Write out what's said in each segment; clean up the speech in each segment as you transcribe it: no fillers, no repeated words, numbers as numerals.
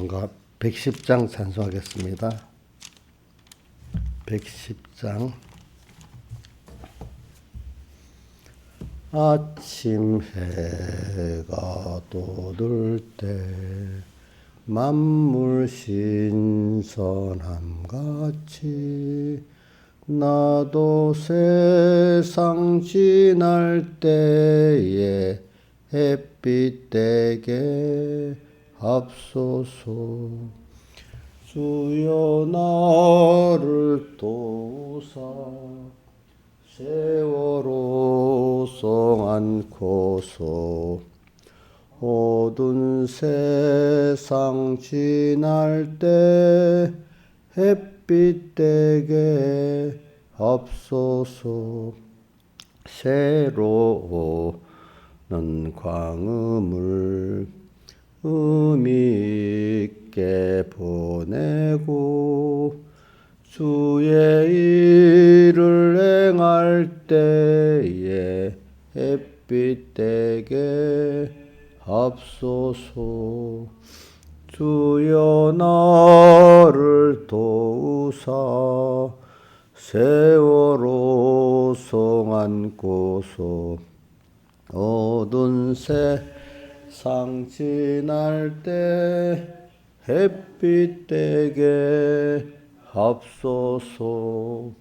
찬송가 110장 찬송하겠습니다. 110장. 아침 해가 돋을 때 만물 신선함같이 나도 세상 지날 때에 햇빛 되게 합소서. 주여 나를 도우사 세월호 송 안고서 어두운 세상 지날 때 햇빛 되게 합소서. 새로운 광음을 의미 있게 보내고 주의 일을 행할 때에 햇빛 되게 합소서. 주여 나를 도우사 세월호 송 안고서 어두운 세상 지날 때 햇빛 되게 합소서.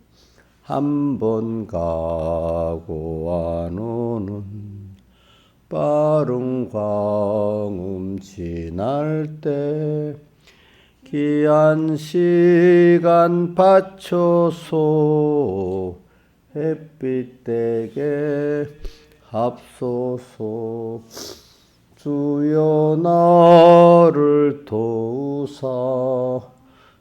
한 번 가고 안 오는 빠른 광음 지날 때 귀한 시간 바쳐서 햇빛 되게 합소서. 주여 나를 도우사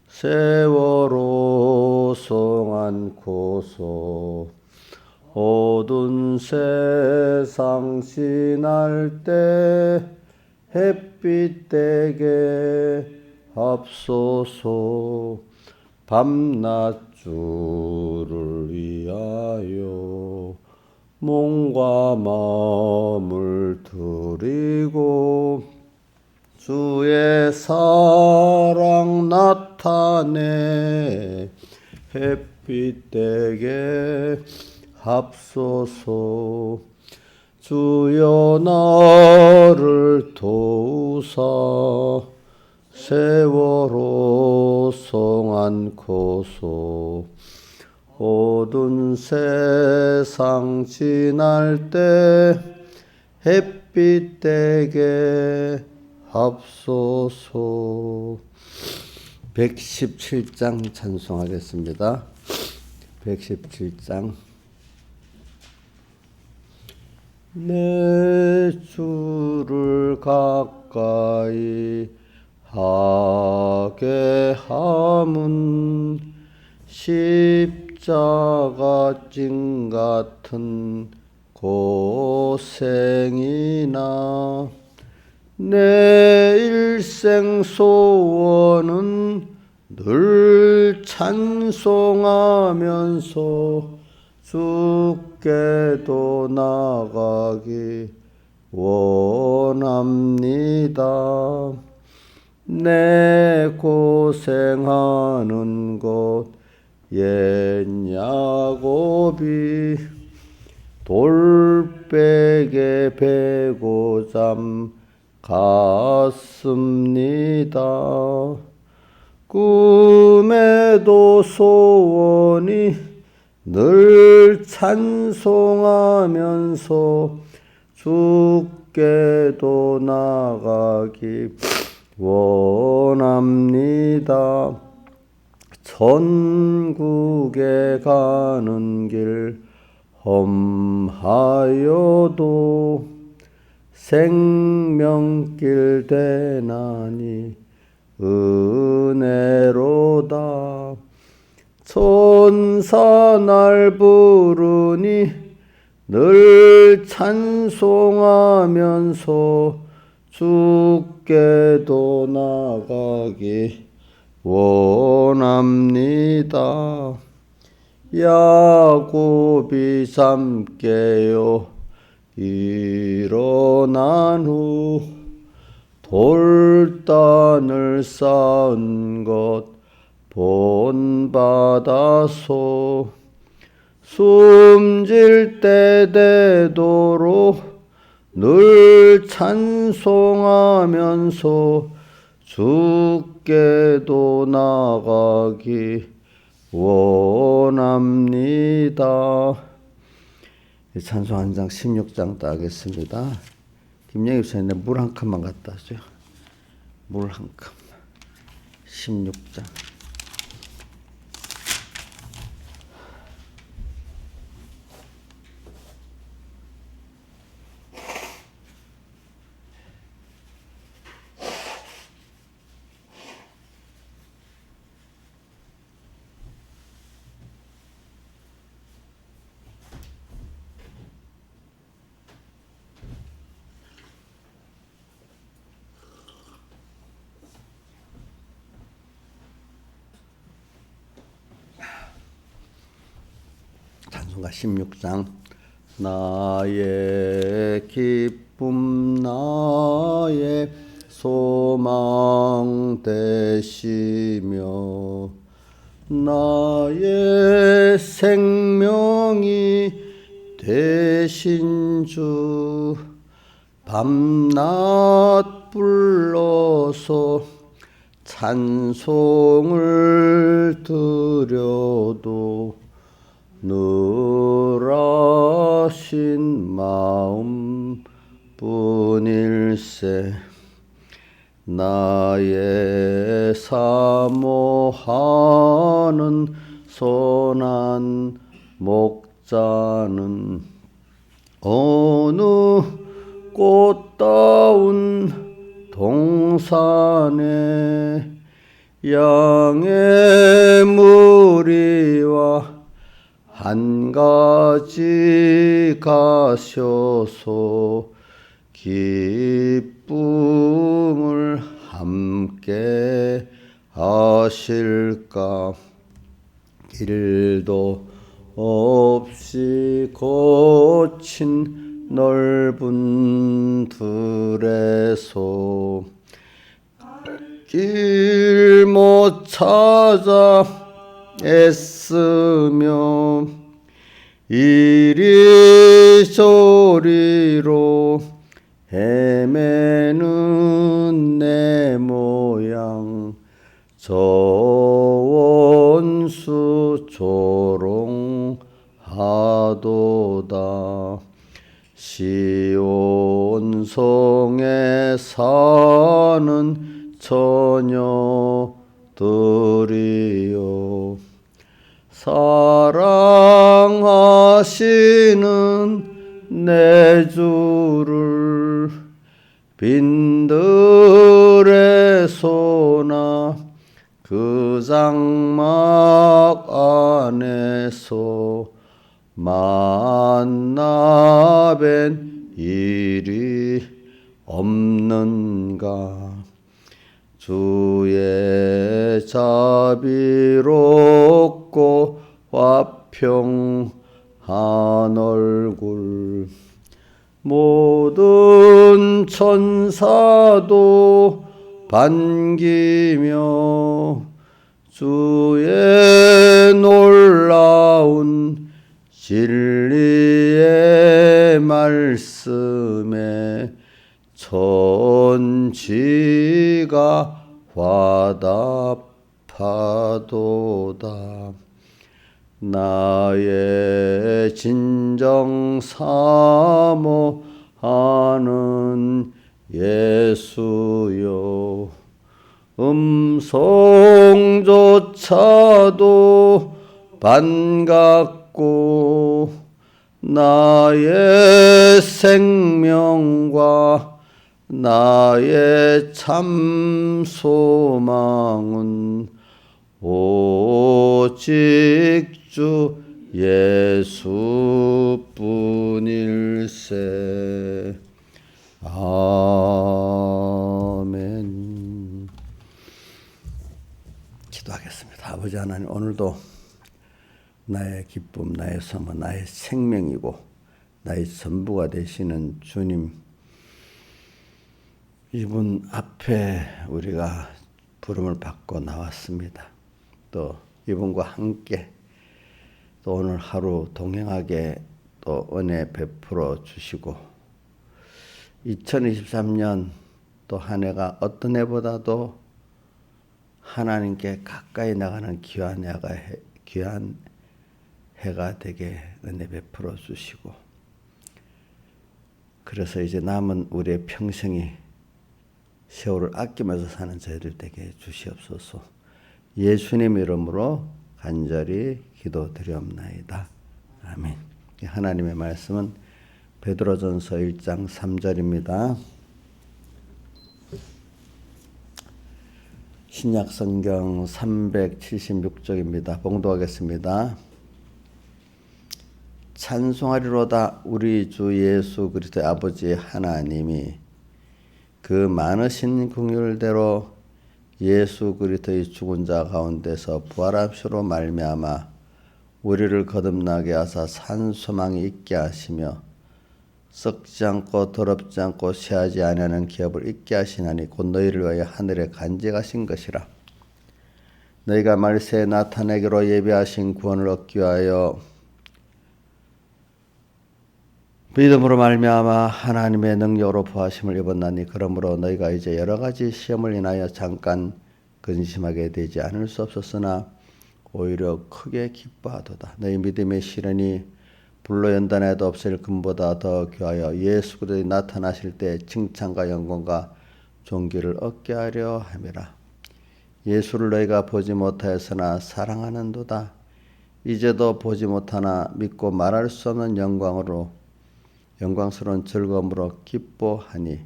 세월호 송 안고서 어두운 세상 지날 때 햇빛 되게 합소서. 밤낮 주를 위하여 몸과 마음을 드리고 주의 사랑 나타내 햇빛 되게 합소서. 주여 나를 도우사 세월호 송 안고서 어두운 세상 지날 때 햇빛 되게 합소서. 117장 찬송하겠습니다. 117장. 내 주를 가까이 하게 함은 십자가 진 같은 고생이나 내 일생 소원은 늘 찬송하면서 주께도 나가기 원합니다. 내 고생하는 곳 옛 야곱이 돌베개 베고 잠 갔습니다. 꿈에도 소원이 늘 찬송하면서 주께도 나가기 원합니다. 천국에 가는 길 험하여도 생명길 되나니 은혜로다. 천사 날 부르니 늘 찬송하면서 주께도 나가기 원합니다. 야곱이 잠 깨어 일어난 후 돌단을 쌓은 것 본받아소. 숨질 때 되도록 늘 찬송하면서 주께도 나가기 원합니다. 찬송 한 장 16장 따겠습니다. 김영희 선생님 물 한 컵만 갖다 줘요. 물 한 컵. 16장. 찬송가 16장. 나의 기쁨 나의 소망 되시며 나의 생명이 되신 주 밤낮 불러서 찬송을 드려도 늘 하신 마음 뿐일세. 나의 사모하는 선한 목자는 어느 꽃다운 동산에 양의 무리와 한 가지 가셔서 기쁨을 함께 하실까. 길도 없이 거친 넓은 들에서 길 못 찾아 애쓰며 이리저리로 헤매는 내 모양 저 원수 조롱하도다. 시온 성에 사는 처녀들이여 사랑하시는 내 주를 빈들의 소나 그 장막 안에서 만나 뵌 일이 없는가. 주의 자비롭고 화평한 얼굴 모든 천사도 반기며 주의 놀라운 진리의 말씀에 천지가 화답하도다. 나의 진정 사모하는 예수여 음성조차도 반갑고 나의 생명과 나의 참 소망은 오직 주 예수뿐일세. 아멘. 기도하겠습니다. 아버지 하나님, 오늘도 나의 기쁨, 나의 소망, 나의 생명이고 나의 전부가 되시는 주님, 이분 앞에 우리가 부름을 받고 나왔습니다. 또 이분과 함께 또 오늘 하루 동행하게 또 은혜 베풀어 주시고 2023년 또 한 해가 어떤 해보다도 하나님께 가까이 나가는 귀한 해가 되게 은혜 베풀어 주시고 그래서 이제 남은 우리의 평생이 세월을 아끼면서 사는 저희들 되게 주시옵소서. 예수님 이름으로 간절히 기도드리옵나이다. 아멘. 하나님의 말씀은 베드로전서 1장 3절입니다. 신약성경 376쪽입니다. 봉독하겠습니다. 찬송하리로다 우리 주 예수 그리스도의 아버지 하나님이 그 많으신 긍휼대로 예수 그리스도의 죽은 자 가운데서 부활하심으로 말미암아 우리를 거듭나게 하사 산 소망이 있게 하시며 썩지 않고 더럽지 않고 쇠하지 아니하는 기업을 있게 하시나니 곧 너희를 위하여 하늘에 간직하신 것이라. 너희가 말세에 나타내기로 예비하신 구원을 얻기 위하여 믿음으로 말미암아 하나님의 능력으로 부하심을 입었나니 그러므로 너희가 이제 여러 가지 시험을 인하여 잠깐 근심하게 되지 않을 수 없었으나 오히려 크게 기뻐하도다. 너희 믿음의 시련이 불로 연단해도 없을 금보다 더 귀하여 예수 그리스도의 나타나실 때 칭찬과 영광과 존귀를 얻게 하려 함이라. 예수를 너희가 보지 못하였으나 사랑하는도다. 이제도 보지 못하나 믿고 말할 수 없는 영광스러운 즐거움으로 기뻐하니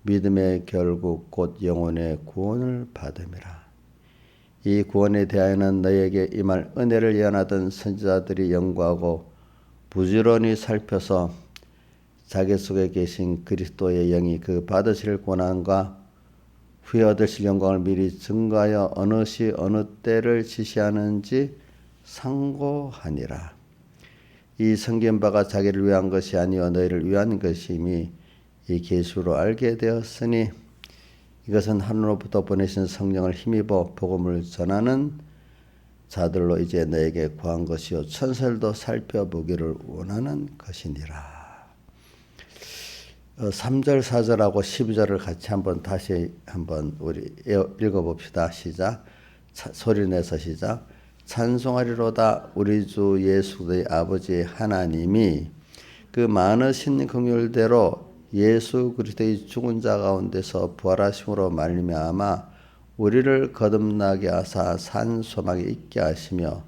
믿음의 결국 곧 영혼의 구원을 받음이라. 이 구원에 대하여는 너희에게 임할 은혜를 예언하던 선지자들이 연구하고 부지런히 살펴서 자기 속에 계신 그리스도의 영이 그 받으실 고난과 후에 얻으실 영광을 미리 증거하여 어느 시 어느 때를 지시하는지 상고하니라. 이 성경 바가 자기를 위한 것이 아니요 너희를 위한 것임이 이 계시로 알게 되었으니 이것은 하늘로부터 보내신 성령을 힘입어 복음을 전하는 자들로 이제 너에게 구한 것이요 천사들도 살펴보기를 원하는 것이니라. 3절 4절하고 12절을 같이 다시 한번 우리 읽어봅시다. 시작. 소리내서 시작. 찬송하리로다 우리 주 예수 그리스도의 아버지 하나님이 그 많으신 긍휼대로 예수 그리스도의 죽은 자 가운데서 부활하심으로 말미암아 우리를 거듭나게 하사 산 소망이 있게 하시며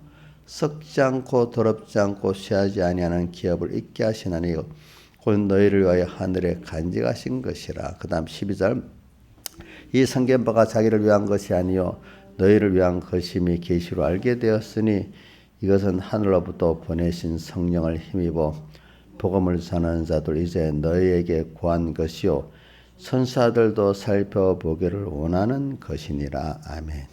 썩지 않고 더럽지 않고 쇠하지 아니하는 기업을 있게 하시나니 곧 너희를 위하여 하늘에 간직하신 것이라. 그 다음 12절. 이 성경바가 자기를 위한 것이 아니요 너희를 위한 것임이 계시로 알게 되었으니 이것은 하늘로부터 보내신 성령을 힘입어 복음을 전하는 자들 이제 너희에게 구한 것이요 선사들도 살펴보기를 원하는 것이니라. 아멘.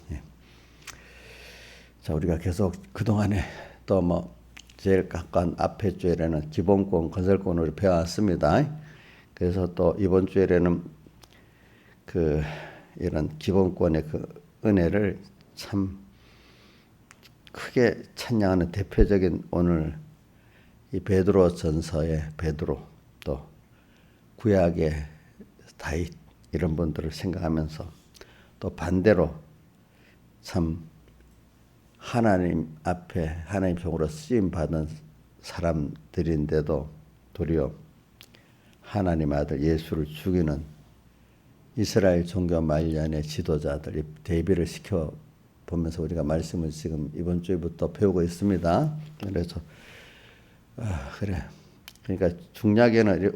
자, 우리가 계속 그동안에 또 제일 가까운 앞에 주일에는 기본권, 건설권으로 배워왔습니다. 그래서 또 이번 주일에는 이런 기본권의 은혜를 참 크게 찬양하는 대표적인 오늘 이 베드로 전서의 베드로 또 구약의 다윗 이런 분들을 생각하면서 또 반대로 참 하나님 앞에 하나님 종으로 쓰임 받은 사람들인데도 도리어 하나님 아들 예수를 죽이는 이스라엘 종교 말년의 지도자들이 대비를 시켜 보면서 우리가 말씀을 지금 이번 주부터 배우고 있습니다. 그래서 그러니까 중약에는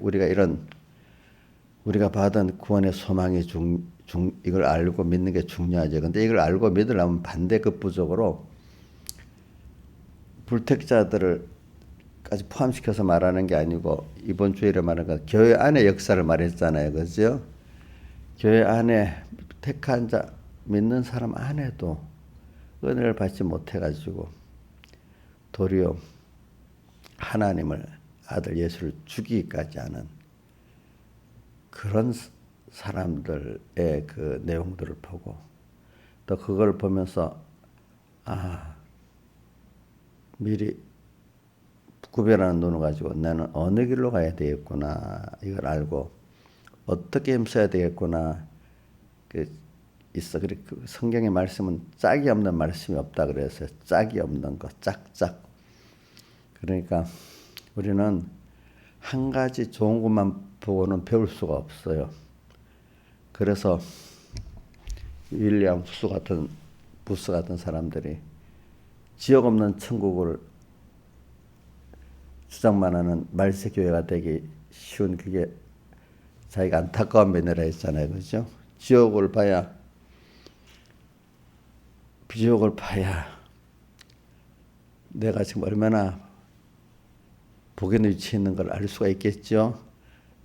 우리가 받은 구원의 소망이 이걸 알고 믿는 게 중요하죠. 근데 이걸 알고 믿으려면 반대급부적으로 불택자들을까지 포함시켜서 말하는 게 아니고 이번 주일에 말하는 건 교회 안의 역사를 말했잖아요. 그죠? 교회 안에 택한 자 믿는 사람 안에도 은혜를 받지 못해가지고 도리어 하나님을 아들 예수를 죽이기까지 하는 그런 사람들의 그 내용들을 보고 또 그걸 보면서 미리 구별하는 눈을 가지고 나는 어느 길로 가야 되겠구나 이걸 알고 어떻게 힘써야 되겠구나 있어. 그리고 그 성경의 말씀은 짝이 없는 말씀이 없다 그래서 짝이 없는 거 짝짝. 그러니까 우리는 한 가지 좋은 것만 보고는 배울 수가 없어요. 그래서 윌리엄 부스 같은 사람들이 지옥 없는 천국을 주장만 하는 말세 교회가 되기 쉬운 그게 자기가 안타까운 면이라 했잖아요. 그죠? 지옥을 봐야 내가 지금 얼마나 복의 위치에 있는 걸 알 수가 있겠죠.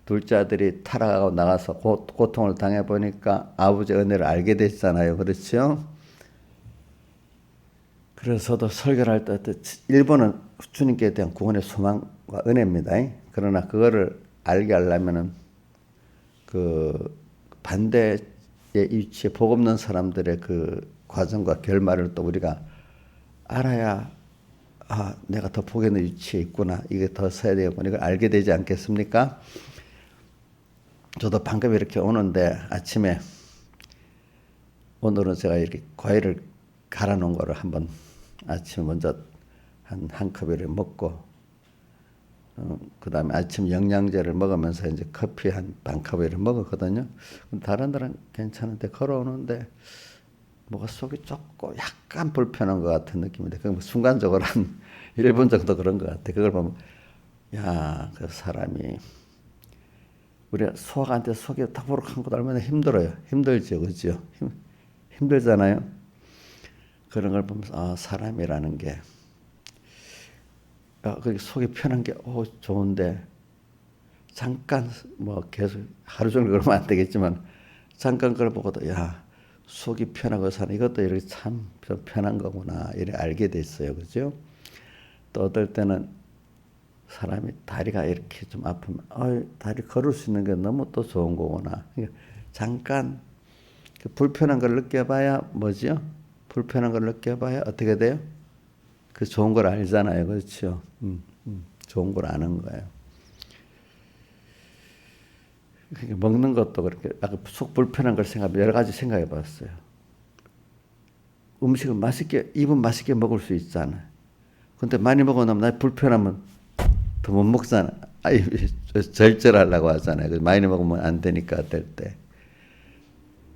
둘째 아들이 타락하고 나가서 고통을 당해보니까 아버지의 은혜를 알게 됐잖아요. 그렇죠? 그래서 저도 설교를 할 때 일본은 주님께 대한 구원의 소망과 은혜입니다. 그러나 그거를 알게 하려면은 그 반대의 위치에 복 없는 사람들의 그 과정과 결말을 또 우리가 알아야 내가 더 복의 위치에 있구나. 이게 더 서야 되겠구나. 이걸 알게 되지 않겠습니까? 저도 방금 이렇게 오는데 아침에 오늘은 제가 이렇게 과일을 갈아 놓은 거를 한번 아침에 먼저 한 컵을 먹고 그 다음에 아침 영양제를 먹으면서 이제 커피 한 반 컵을 먹었거든요. 다른 데는 괜찮은데 걸어오는데 뭐가 속이 조금 약간 불편한 것 같은 느낌인데 그 순간적으로 한 1분 정도 그런 것 같아. 그걸 보면 그 사람이 우리가 소화관한테 속이 타보룩한 것도 얼마나 힘들어요. 힘들죠, 그죠? 힘들잖아요. 그런 걸 보면서 사람이라는 게 그 속이 편한 게 좋은데 잠깐 뭐 계속 하루 종일 그러면 안 되겠지만 잠깐 그걸 보고도 속이 편하고 사는 이것도 이렇게 참 편한 거구나 이렇게 알게 됐어요. 그죠? 또 어떨 때는 사람이 다리가 이렇게 좀 아프면 다리 걸을 수 있는 게 너무 또 좋은 거구나. 그러니까 잠깐 그 불편한 걸 느껴봐야 뭐지요? 불편한 걸 느껴봐야 어떻게 돼요? 그 좋은 걸 알잖아요. 그렇죠? 좋은 걸 아는 거예요. 그러니까 먹는 것도 그렇게 속 불편한 걸 여러 가지 생각해 봤어요. 음식을 입은 맛있게 먹을 수 있잖아요. 근데 많이 먹어놓으면 나 불편하면 더 못 먹잖아. 절제하려고 하잖아요. 많이 먹으면 안 되니까 어떨 때.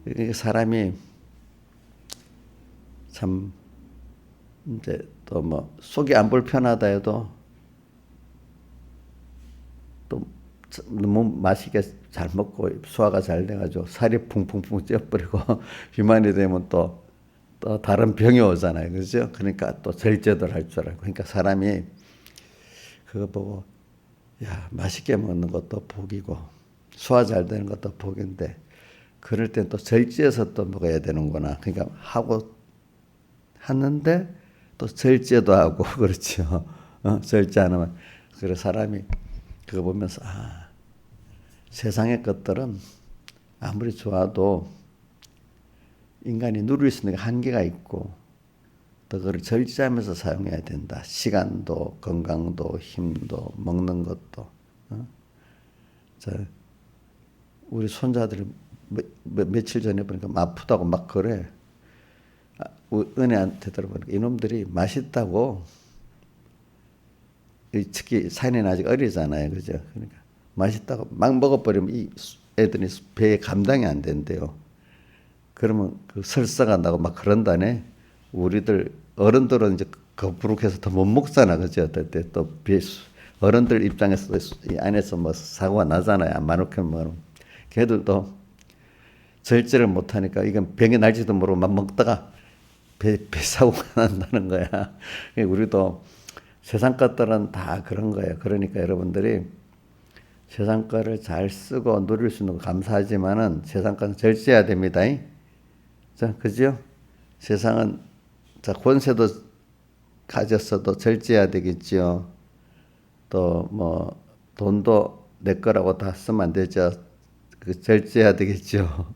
그러니까 사람이 참 이제 또 뭐 속이 안 불편하다 해도 또 너무 맛있게 잘 먹고 소화가 잘 돼가지고 살이 붕붕붕 쪄버리고 비만이 되면 또 다른 병이 오잖아요. 그죠? 그러니까 또 절제도 할 줄 알고. 그러니까 사람이 그거 보고 맛있게 먹는 것도 복이고 소화 잘 되는 것도 복인데 그럴 땐 또 절제해서 또 먹어야 되는구나. 그러니까 하는데 또 절제도 하고 그렇죠. 절제 안 하면 그래서 사람이 그거 보면서 세상의 것들은 아무리 좋아도 인간이 누릴 수 있는 한계가 있고 또 그걸 절제하면서 사용해야 된다. 시간도 건강도 힘도 먹는 것도. 우리 손자들이 며칠 전에 보니까 아프다고 막 그래. 은혜한테 들어보니까 이놈들이 맛있다고 특히 산이는 아직 어리잖아요. 그죠? 그러니까 맛있다고 막 먹어버리면 이 애들이 배에 감당이 안 된대요. 그러면 그 설사간다고 막 그런다네. 우리들 어른들은 이제 거부룩해서 더 못 먹잖아. 그죠? 어떨 때 또 어른들 입장에서 이 안에서 뭐 사고가 나잖아요. 안 많게 먹으면. 걔들도 절제를 못하니까 이건 병이 날지도 모르고 막 먹다가 배 사고가 난다는 거야. 우리도 세상 것들은 다 그런 거예요. 그러니까 여러분들이 세상 거를 잘 쓰고 누릴 수 있는 거 감사하지만은 세상 거는 절제해야 됩니다. 자, 그죠? 세상은 권세도 가졌어도 절제해야 되겠죠. 또 뭐 돈도 내 거라고 다 쓰면 안 되죠. 그 절제해야 되겠죠.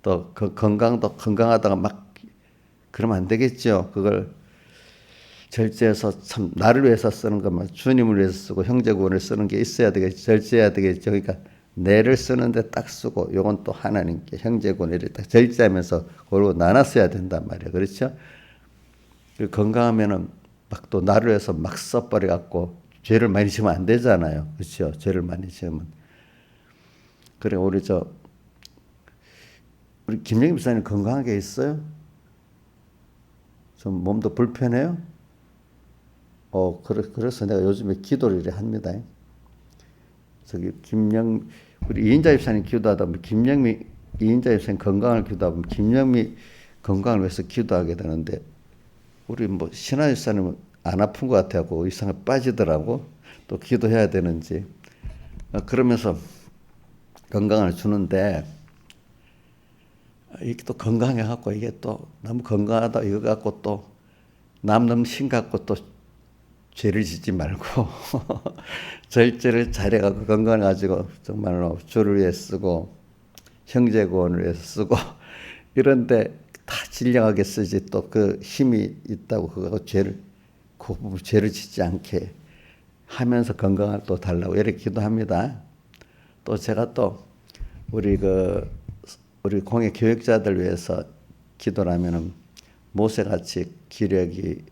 또 그 건강도 건강하다가 막 그러면 안 되겠죠. 그걸 절제해서 참 나를 위해서 쓰는 것만 주님을 위해서 쓰고 형제구원을 쓰는 게 있어야 되겠죠. 절제해야 되겠죠. 그러니까 내를 쓰는데 딱 쓰고 요건 또 하나님께 형제구원을 딱 절제하면서 그걸로 나눴어야 된단 말이에요. 그렇죠? 건강하면은 막 또 나를 위해서 막 써버려 갖고 죄를 많이 지으면 안 되잖아요. 그렇죠? 죄를 많이 지으면. 그래 우리 김영희 목사님 건강하게 있어요? 좀 몸도 불편해요? 그래서 내가 요즘에 기도를 이래 합니다. 우리 이인자 집사님 기도하다 보면 이인자 집사님 건강을 기도하다 보면 김영미 건강을 위해서 기도하게 되는데, 우리 신하 집사님은 안 아픈 것 같아갖고 의상에 빠지더라고. 또 기도해야 되는지. 그러면서 건강을 주는데, 이게 또 건강해갖고 이게 또 너무 건강하다 이거 갖고 또 너무 심갖고 또 죄를 짓지 말고 절제를 잘해갖고 건강해가지고 정말로 주를 위해 쓰고 형제구원을 위해서 쓰고 이런데 다 진정하게 쓰지. 또 그 힘이 있다고 그거 죄를 짓지 않게 하면서 건강을 또 달라고 이렇게 기도합니다. 또 제가 또 우리 공예 교육자들 위해서 기도를 하면은 모세같이 기력이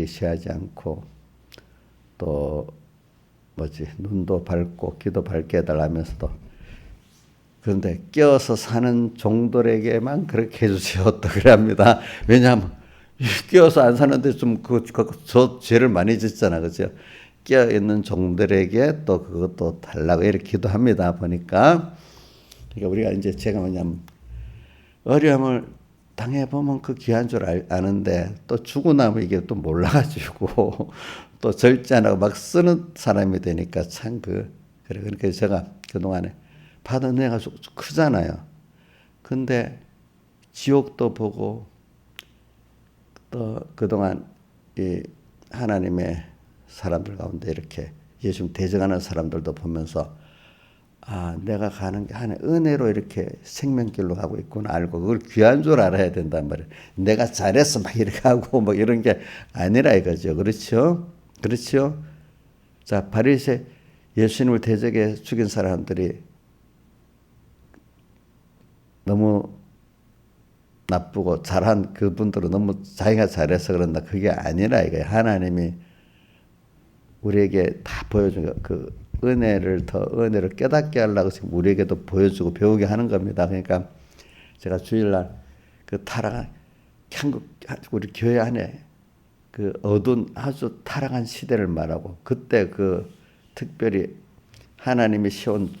시하지 않고 또 눈도 밝고 귀도 밝게 해달라면서도, 그런데 끼어서 사는 종들에게만 그렇게 해주세요. 또 그래 합니다. 왜냐하면 끼어서 안 사는데 저 죄를 많이 짓잖아. 그죠? 끼어 있는 종들에게 또 그것도 달라고 이렇게 기도합니다. 보니까. 그러니까 우리가 이제 제가 뭐냐면 어려움을 당해보면 그 귀한 줄 아는데 또 주고 나면 이게 또 몰라가지고 또 절제 안 하고 막 쓰는 사람이 되니까 참 그래. 그러니까 제가 그동안에 받은 은혜가 크잖아요. 근데 지옥도 보고 또 그동안 이 하나님의 사람들 가운데 이렇게 예수 대적하는 사람들도 보면서 내가 가는 게 하나의 은혜로 이렇게 생명길로 가고 있구나 알고 그걸 귀한 줄 알아야 된단 말이에요. 내가 잘했어 막 이렇게 하고 뭐 이런 게 아니라 이거죠. 그렇죠? 그렇죠? 자, 바리새 예수님을 대적해 죽인 사람들이 너무 나쁘고 잘한 그분들은 너무 자기가 잘해서 그런다. 그게 아니라 이거예요. 하나님이 우리에게 다 보여준 그 은혜를 깨닫게 하려고 지금 우리에게도 보여주고 배우게 하는 겁니다. 그러니까 제가 주일날 그 타락한 우리 교회 안에 그 어두운 아주 타락한 시대를 말하고, 그때 그 특별히 하나님이 세운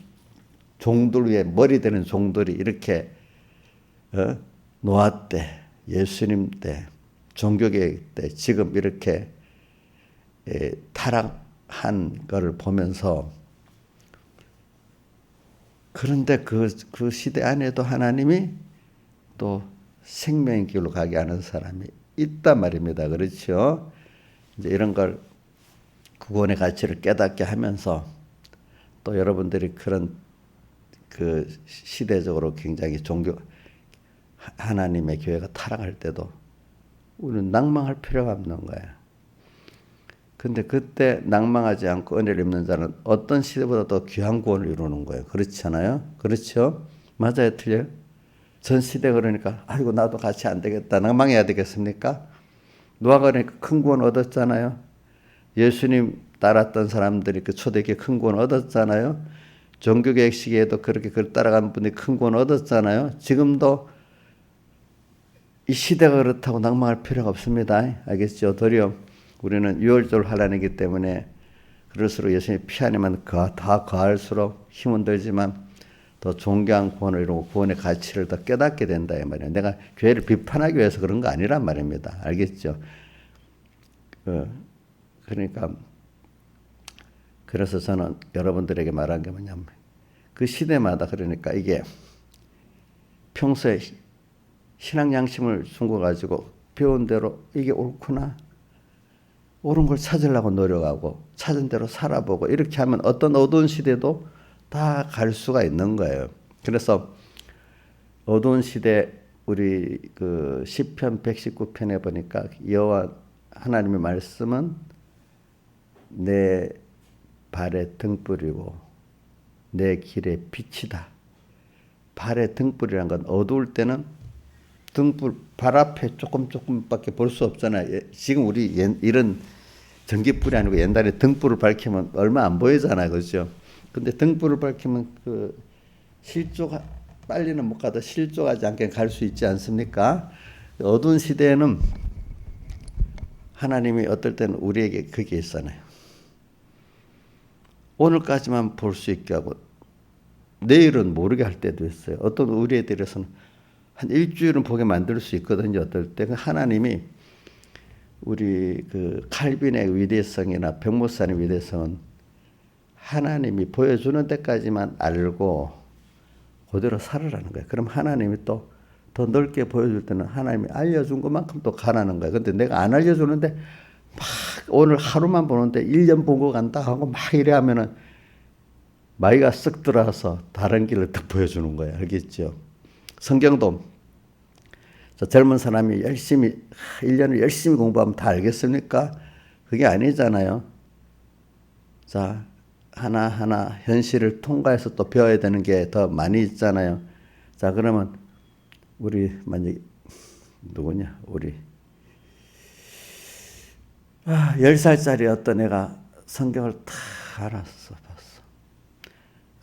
종들 위에 머리 되는 종들이 이렇게 노아 때, 예수님 때, 종교개혁 때 지금 이렇게 타락한 것을 보면서, 그런데 그 시대 안에도 하나님이 또 생명의 길로 가게 하는 사람이 있단 말입니다. 그렇죠? 이제 이런 걸 구원의 가치를 깨닫게 하면서 또 여러분들이 그런 그 시대적으로 굉장히 하나님의 교회가 타락할 때도 우리는 낭망할 필요가 없는 거예요. 근데 그때 낭망하지 않고 은혜를 입는 자는 어떤 시대보다 더 귀한 구원을 이루는 거예요. 그렇잖아요? 그렇죠? 맞아요? 틀려요? 전 시대 그러니까 아이고 나도 같이 안 되겠다. 낭망해야 되겠습니까? 노아가 그러니까 큰 구원 얻었잖아요. 예수님 따랐던 사람들이 그 초대교회 큰 구원 얻었잖아요. 종교개혁 시기에도 그렇게 그걸 따라간 분들이 큰 구원 얻었잖아요. 지금도 이 시대가 그렇다고 낭망할 필요가 없습니다. 알겠죠? 도리어 우리는 유월절 환란이기 때문에 그럴수록 예수님의 피 안에만 다 거할수록 힘은 들지만 더 존귀한 구원을 이루고 구원의 가치를 더 깨닫게 된다 이 말이에요. 내가 교회를 비판하기 위해서 그런 거 아니란 말입니다. 알겠죠? 그러니까 그래서 저는 여러분들에게 말한 게 뭐냐면 그 시대마다 그러니까 이게 평소에 신앙 양심을 숨겨가지고 배운 대로 이게 옳구나, 옳은 걸 찾으려고 노력하고 찾은 대로 살아보고 이렇게 하면 어떤 어두운 시대도 다 갈 수가 있는 거예요. 그래서 어두운 시대 우리 그 시편 119편에 보니까 여호와 하나님의 말씀은 내 발의 등불이고 내 길의 빛이다. 발의 등불이란 건 어두울 때는 등불 발 앞에 조금밖에 볼 수 없잖아요. 지금 우리 이런 전기불이 아니고 옛날에 등불을 밝히면 얼마 안 보이잖아요. 그죠? 근데 등불을 밝히면 그 실조가 빨리는 못 가도 실족하지 않게 갈 수 있지 않습니까? 어두운 시대에는 하나님이 어떨 때는 우리에게 그게 있잖아요. 오늘까지만 볼 수 있게 하고 내일은 모르게 할 때도 있어요. 어떤 우리 애들에서는 한 일주일은 보게 만들 수 있거든요. 어떨 때 하나님이 우리 그 칼빈의 위대성이나 백모산의 위대성은 하나님이 보여주는 데까지만 알고 그대로 살으라는 거예요. 그럼 하나님이 또 더 넓게 보여줄 때는 하나님이 알려준 것만큼 또 가라는 거예요. 근데 내가 안 알려주는데 막 오늘 하루만 보는데 1년 보고 간다 하고 막 이래 하면은 마이가 쓱 들어와서 다른 길을 딱 보여주는 거예요. 알겠죠? 성경도 저 젊은 사람이 열심히 1년을 열심히 공부하면 다 알겠습니까? 그게 아니잖아요. 자, 하나하나 현실을 통과해서 또 배워야 되는 게 더 많이 있잖아요. 자, 그러면 우리 만약에 누구냐? 우리 10살짜리 어떤 애가 성경을 다 알았어, 봤어.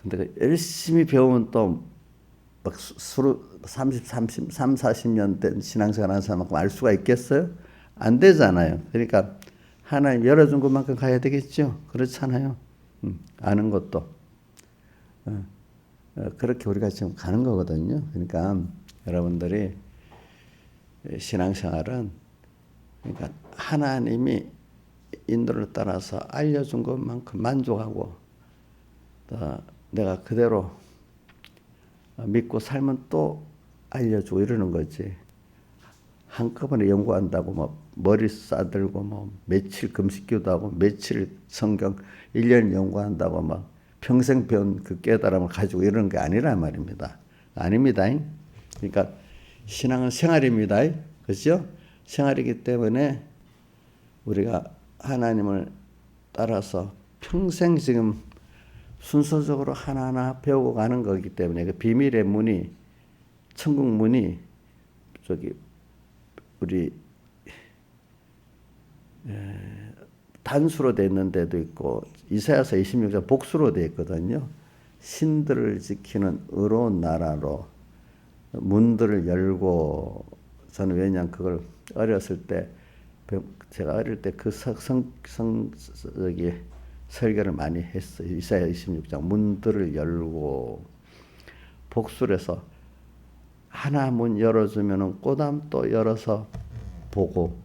근데 열심히 배우면 또 막 40년 된 신앙생활 하는 사람만큼 알 수가 있겠어요? 안 되잖아요. 그러니까 하나님 열어준 것만큼 가야 되겠죠? 그렇잖아요. 아는 것도. 그렇게 우리가 지금 가는 거거든요. 그러니까 여러분들이 신앙생활은 그러니까 하나님이 인도를 따라서 알려준 것만큼 만족하고 또 내가 그대로 믿고 살면 또 알려주고 이러는 거지. 한꺼번에 연구한다고 뭐 머리 싸들고 뭐 며칠 금식기도 하고 며칠 성경 1년 연구한다고 막 평생 배운 그 깨달음을 가지고 이러는 게 아니란 말입니다. 아닙니다. 그러니까 신앙은 생활입니다. 그렇죠? 생활이기 때문에 우리가 하나님을 따라서 평생 지금 순서적으로 하나하나 배우고 가는 거기 때문에 그 비밀의 문이 천국 문이 저기 우리 단수로 돼 있는 데도 있고 이사야서 26장 복수로 돼 있거든요. 신들을 지키는 의로운 나라로 문들을 열고 저는 왜냐하면 그걸 어렸을 때 제가 어릴 때 그 설교를 많이 했어요. 이사야 26장 문들을 열고 복수를 해서 하나 문 열어주면은 그다음 또 열어서 보고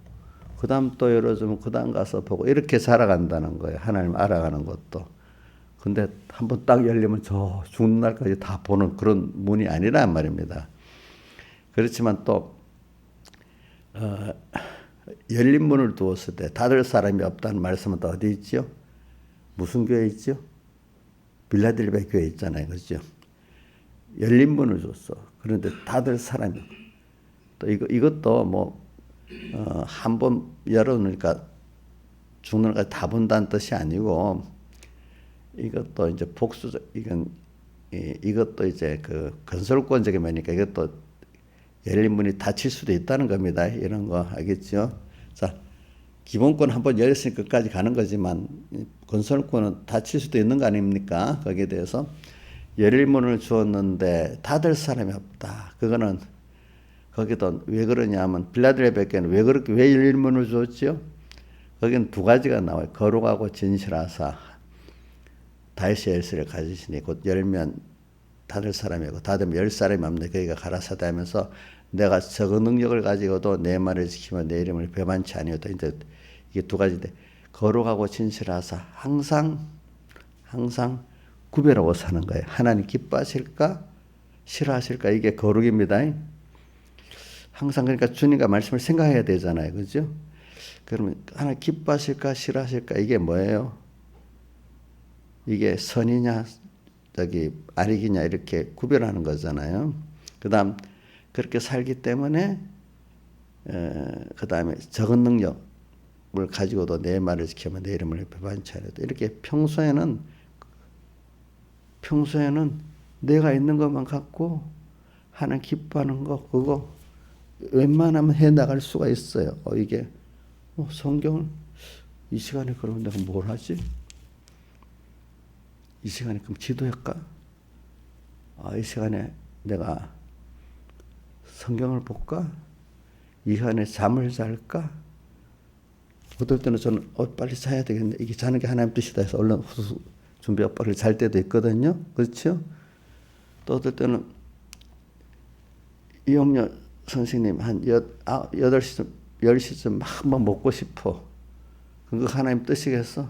그다음 또 열어주면 그다음 가서 보고 이렇게 살아간다는 거예요. 하나님 알아가는 것도. 근데 한번 딱 열리면 저 죽는 날까지 다 보는 그런 문이 아니란 말입니다. 그렇지만 또 열린 문을 두었을 때 닫을 사람이 없다는 말씀은 또 어디 있죠? 무슨 교회 있죠? 빌라델비아 교회 있잖아요. 그렇죠? 열린 문을 줬어. 그런데 닫을 사람이 또 이것도 뭐 한 번 열어놓으니까 죽는 날까지 다 본다는 뜻이 아니고 이것도 이제 복수적 이것도 이제 그 건설권적인 면이니까 이것도 열린 문이 닫힐 수도 있다는 겁니다. 이런 거 알겠죠? 자, 기본권 한번 열렸으니 끝까지 가는 거지만 건설권은 닫힐 수도 있는 거 아닙니까? 거기에 대해서 열린 문을 주었는데 닫을 사람이 없다. 그거는 거기도 왜 그러냐면 빌라델비아에는 왜 열린 문을 주었죠? 거기는 두 가지가 나와요. 거룩하고 진실하사 다윗의 열쇠를 가지시니 곧 열면 닫을 사람이고 닫으면 열 사람이 없네. 거기가 가라사대 하면서 내가 적은 능력을 가지고도 내 말을 지키면 내 이름을 배반치 아니하다. 이제 이게 두 가지인데 거룩하고 진실하사 항상 구별하고 사는 거예요. 하나님 기뻐하실까 싫어하실까 이게 거룩입니다. 항상 그러니까 주님과 말씀을 생각해야 되잖아요. 그죠? 그러면 하나님 기뻐하실까 싫어하실까 이게 뭐예요? 이게 선이냐 아니기냐 이렇게 구별하는 거잖아요. 그다음 그렇게 살기 때문에 그다음에 적은 능력을 가지고도 내 말을 지키면 내 이름을 배반치 않아도 이렇게 평소에는 내가 있는 것만 갖고 하는 기뻐하는 거 그거 웬만하면 해 나갈 수가 있어요. 이게 성경을 이 시간에 그러면 내가 뭘 하지? 이 시간에 그럼 기도할까? 이 시간에 내가 성경을 볼까? 이 시간에 잠을 잘까? 어떨 때는 저는 빨리 자야 되겠네. 이게 자는 게 하나님 뜻이다 해서 얼른 준비하고 빨리 잘 때도 있거든요. 그렇죠? 또 어떨 때는 이용렬 선생님 한 8시쯤 10시쯤 막 먹고 싶어. 그거 하나님 뜻이겠어?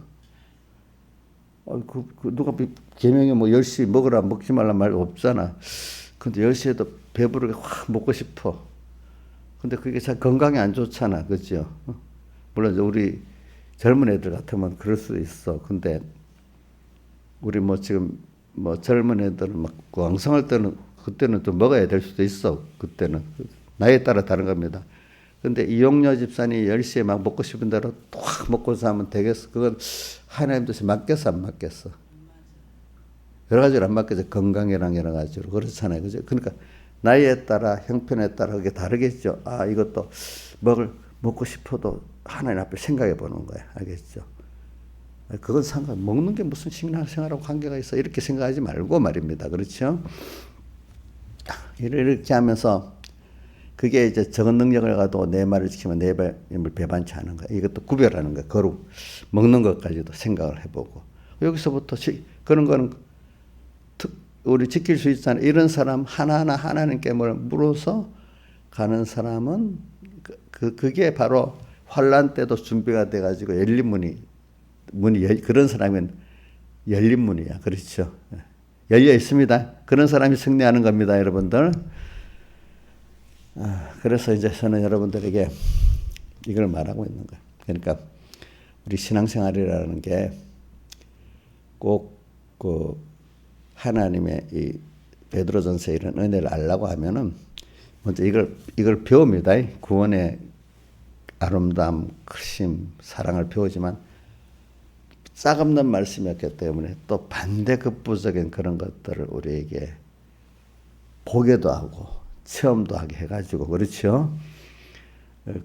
누가 계명에 10시 먹으라 먹지 말라 말 없잖아. 근데 10시에도 배부르게 확 먹고 싶어. 근데 그게 잘 건강에 안 좋잖아. 그죠? 물론 우리 젊은 애들 같으면 그럴 수도 있어. 근데 우리 지금 젊은 애들은 막 왕성할 때는 그때는 또 먹어야 될 수도 있어. 그때는 나이에 따라 다른 겁니다. 근데 이용녀 집사님 10시에 막 먹고 싶은 대로 확 먹고 자면 되겠어. 그건 하나님 뜻이 맞겠어 안 맞겠어? 여러 가지로 안 맞겠죠. 건강이랑 여러 가지로 그렇잖아요. 그죠? 그러니까 나이에 따라 형편에 따라 그게 다르겠죠. 이것도 먹고 싶어도 하나님 앞에 생각해 보는 거야. 알겠죠? 그건 먹는 게 무슨 신앙생활하고 관계가 있어. 이렇게 생각하지 말고 말입니다. 그렇죠? 이렇게 하면서 그게 이제 적은 능력을 가도 내 말을 지키면 내 말을 배반치 않은 거야. 이것도 구별하는 거야. 거룩. 먹는 것까지도 생각을 해보고. 여기서부터 그런 거는 우리 지킬 수 있잖아요. 이런 사람 하나하나 하나님께 물어서 가는 사람은 그게 바로 환란 때도 준비가 돼가지고 열린 문이 그런 사람은 열린 문이야. 그렇죠? 열려 있습니다. 그런 사람이 승리하는 겁니다, 여러분들. 그래서 이제 저는 여러분들에게 이걸 말하고 있는 거예요. 그러니까 우리 신앙생활이라는 게 꼭 하나님의 이 베드로전서 이런 은혜를 알려고 하면은 먼저 이걸 배웁니다. 구원의 아름다움, 크심, 사랑을 배우지만 싹 없는 말씀이었기 때문에 또 반대급부적인 그런 것들을 우리에게 보게도 하고 체험도 하게 해가지고 그렇죠.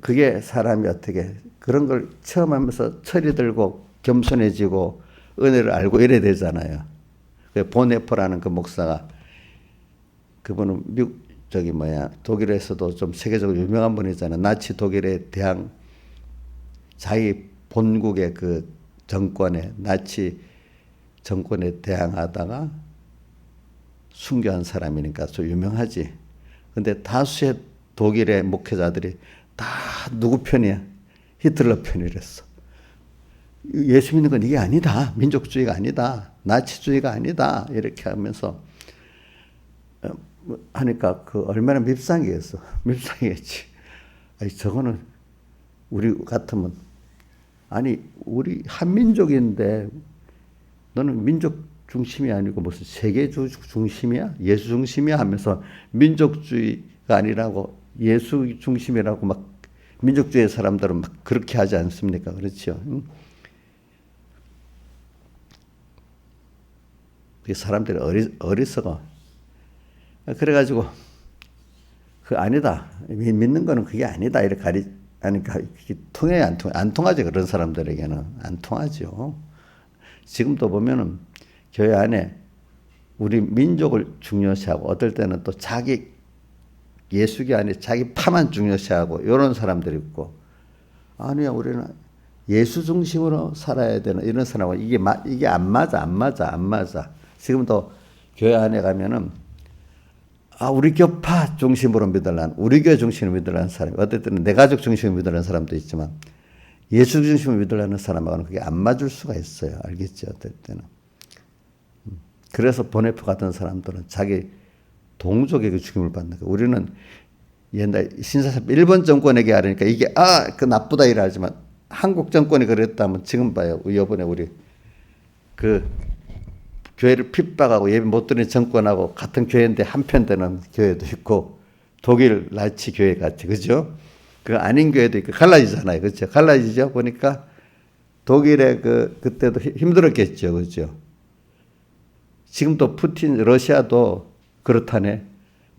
그게 사람이 어떻게 그런 걸 체험하면서 철이 들고 겸손해지고 은혜를 알고 이래야 되잖아요. 보네포라는 그 목사가 그분은 독일에서도 좀 세계적으로 유명한 분이잖아요. 나치 독일에 대항 자기 본국의 그 나치 정권에 대항하다가 순교한 사람이니까 좀 유명하지. 근데 다수의 독일의 목회자들이 다 누구 편이야? 히틀러 편이랬어. 예수 믿는 건 이게 아니다. 민족주의가 아니다. 나치주의가 아니다. 이렇게 하면서 하니까 얼마나 밉상이겠어. 밉상이겠지. 저거는 우리 같으면 우리 한민족인데 너는 민족 중심이 아니고 무슨 세계주 중심이야? 예수 중심이야? 하면서 민족주의가 아니라고 예수 중심이라고 막 민족주의 사람들은 막 그렇게 하지 않습니까? 그렇죠? 사람들이 어리석어. 그래가지고 아니다. 믿는 거는 그게 아니다. 이렇게 하니까 통해 안 통하지. 그런 사람들에게는 안 통하죠. 지금도 보면은 교회 안에 우리 민족을 중요시하고 어떨 때는 또 자기 예수교 안에 자기 파만 중요시하고 이런 사람들이 있고 아니야 우리는 예수 중심으로 살아야 되는 이런 사람은 이게 안 맞아. 지금도 교회 안에 가면은 우리 교파 중심으로 믿으려는 우리 교회 중심으로 믿으려는 사람이 어떨 때는 내 가족 중심으로 믿으려는 사람도 있지만 예수 중심으로 믿으려는 사람하고는 그게 안 맞을 수가 있어요. 알겠죠? 어떨 때는. 그래서 보네포 같은 사람들은 자기 동족에게 죽임을 받는 거예요. 우리는 옛날 신사섭 일본 정권에게 하려니까 이게 그 나쁘다 이러지만 한국 정권이 그랬다면 지금 봐요. 이번에 우리 그 교회를 핍박하고 예배 못 드리는 정권하고 같은 교회인데 한편 되는 교회도 있고 독일 나치 교회 같이 그죠? 그 아닌 교회도 있고 갈라지잖아요. 그렇죠? 갈라지죠. 보니까 독일의 그때도 힘들었겠죠. 그죠? 지금도 푸틴 러시아도 그렇다네.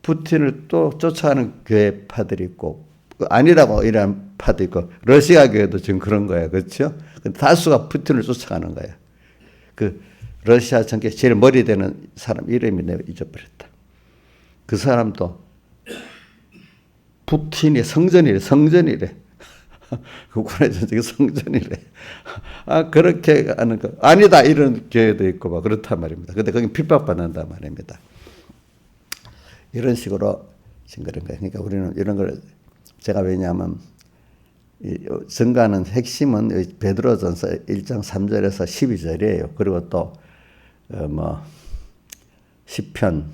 푸틴을 또 쫓아가는 교회파들이 있고 아니라고 이런 파도 있고 러시아 교회도 지금 그런 거예요. 그렇죠? 다수가 푸틴을 쫓아가는 거예요. 그 러시아 정계 제일 머리 되는 사람 이름이 내가 잊어버렸다. 그 사람도 푸틴이 성전이래. 우크라이나 전쟁이 성전이래. 아, 그렇게 하는 거. 아니다. 이런 교회도 있고, 막 그렇단 말입니다. 근데 거긴 핍박받는단 말입니다. 이런 식으로 지금 그런 거예요. 그러니까 우리는 이런 걸, 제가 왜냐하면, 증가하는 핵심은 베드로전서 1장 3절에서 12절이에요. 그리고 또, 시편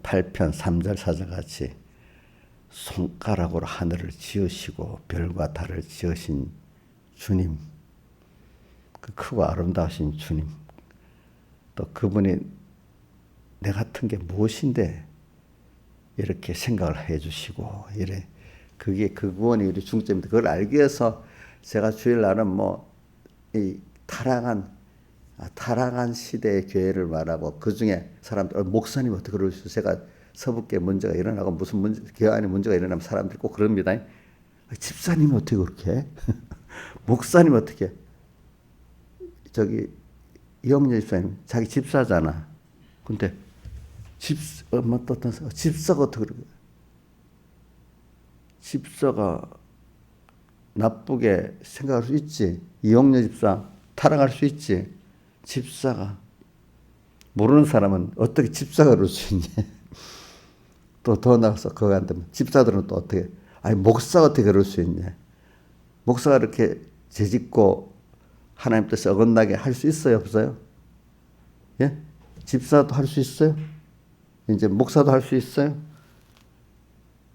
8편 3절 4절 같이 손가락으로 하늘을 지으시고 별과 달을 지으신 주님, 그 크고 아름다우신 주님, 또 그분이 내 같은 게 무엇인데 이렇게 생각을 해주시고 이래. 그게 그분이 우리 중점입니다. 그걸 알기 위해서 제가 주일날은 이 타락한 시대의 교회를 말하고 그 중에 사람들 목사님 어떻게 그러시죠? 제가 서북계 문제가 일어나고 무슨 문제, 교회 안에 문제가 일어나면 사람들이 꼭 그럽니다. 집사님 어떻게 그렇게 해? 목사님 어떻게? 저기 이영렬 집사님 자기 집사잖아. 근데 집사가 어떻게 그래? 집사가 나쁘게 생각할 수 있지. 이영렬 집사 타락할 수 있지. 집사가 모르는 사람은 어떻게 집사가 그럴 수 있냐? 또 더 나가서 그거 안 되면 집사들은 또 어떻게? 아니 목사가 어떻게 그럴 수 있냐? 목사가 이렇게 죄짓고 하나님 뜻에 어긋나게 할 수 있어요, 없어요? 예? 집사도 할 수 있어요? 이제 목사도 할 수 있어요?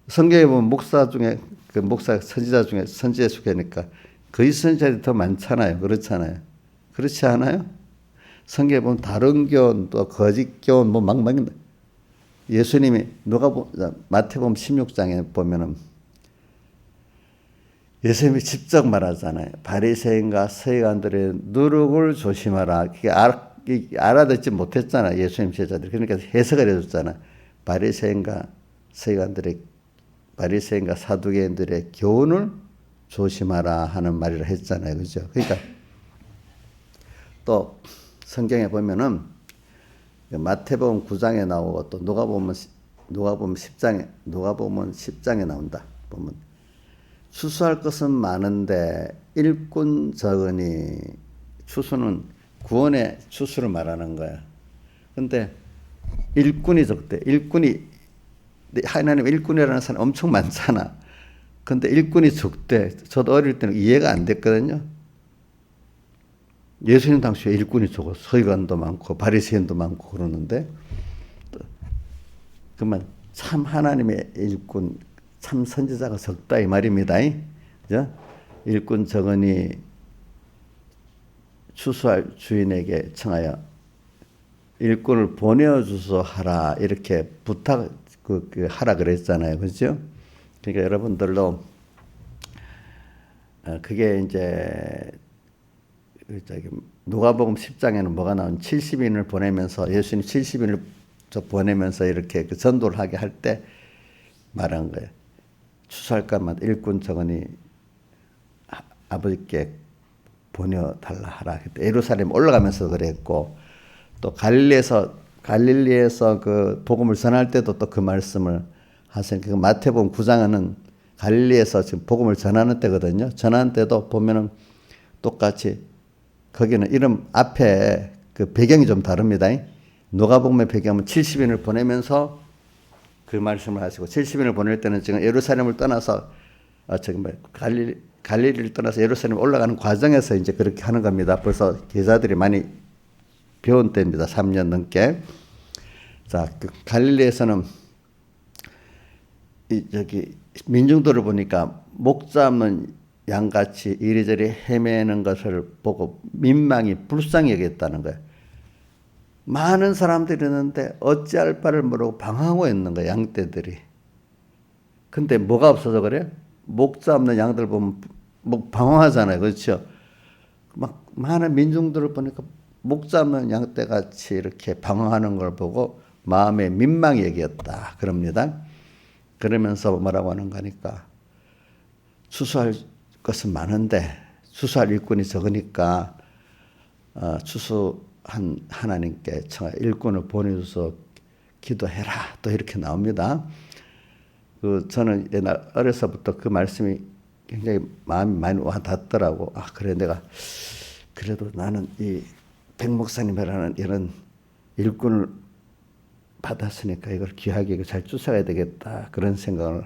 성경에 보면 목사 중에 그 목사 선지자 중에 선지자에 속하니까 거의 선지자들이 더 많잖아요, 그렇잖아요. 그렇지 않아요? 성경에 보면 다른 교훈 또 거짓 교훈 막 예수님이 마태복음 16장에 보면은 예수님이 직접 말하잖아요. 바리새인과 서기관들의 누룩을 조심하라. 그게 알아듣지 못했잖아. 예수님 제자들이. 그러니까 해석을 해줬잖아. 바리새인과 사두개인들의 교훈을 조심하라 하는 말을 했잖아요. 그죠? 그러니까 또 성경에 보면은 마태복음 9장에 나오고 또 누가복음 10장에 나온다. 보면 추수할 것은 많은데 일꾼 적으니 추수는 구원의 추수를 말하는 거야. 근데 일꾼이 적대. 하나님 일꾼이라는 사람 엄청 많잖아. 근데 일꾼이 적대. 저도 어릴 때는 이해가 안 됐거든요. 예수님 당시에 일꾼이 적어 서기관도 많고 바리새인도 많고 그러는데 그러면 참 하나님의 일꾼 참 선지자가 적다 이 말입니다. 그죠? 일꾼 적으니 추수할 주인에게 청하여 일꾼을 보내어주소 하라 이렇게 하라 그랬잖아요. 그죠? 그러니까 여러분들도 그게 이제 누가복음 10장에는 뭐가 나온 70인을 보내면서 예수님 70인을 보내면서 이렇게 그 전도를 하게 할 때 말한 거예요. 추수할 것만 일꾼 적으니 아버지께 보내달라 하라. 그때 예루살렘 올라가면서 그랬고 또 갈릴리에서 그 복음을 전할 때도 또 그 말씀을 하세요. 그 마태복음 9장은 갈릴리에서 지금 복음을 전하는 때거든요. 전하는 때도 보면은 똑같이 거기는 이름 앞에 그 배경이 좀 다릅니다. 누가복음의 배경은 70인을 보내면서 그 말씀을 하시고 70인을 보낼 때는 지금 예루살렘을 떠나서 갈릴리를 떠나서 예루살렘 올라가는 과정에서 이제 그렇게 하는 겁니다. 벌써 제자들이 많이 배운 때입니다. 3년 넘게. 자, 그 갈릴리에서는 민중들을 보니까 목 잡는 양같이 이리저리 헤매는 것을 보고 민망히 불쌍히 여겼다는 거예요. 많은 사람들이 있는데 어찌할 바를 모르고 방황하고 있는 거야, 양떼들이. 근데 뭐가 없어서 그래? 목자 없는 양들 보면 뭐 방황하잖아요. 그렇죠? 막 많은 민중들을 보니까 목자 없는 양떼 같이 이렇게 방황하는 걸 보고 마음에 민망히 여겼다. 그럽니다. 그러면서 뭐라고 하는 거니까 추수할 것은 많은데 추수할 일꾼이 적으니까 추수한 하나님께 일꾼을 보내줘서 기도해라. 또 이렇게 나옵니다. 저는 옛날 어려서부터 그 말씀이 굉장히 마음이 많이 와닿더라고. 그래 내가 그래도 나는 이 백 목사님이라는 이런 일꾼을 받았으니까 이걸 귀하게 잘 쫓아가야 되겠다. 그런 생각을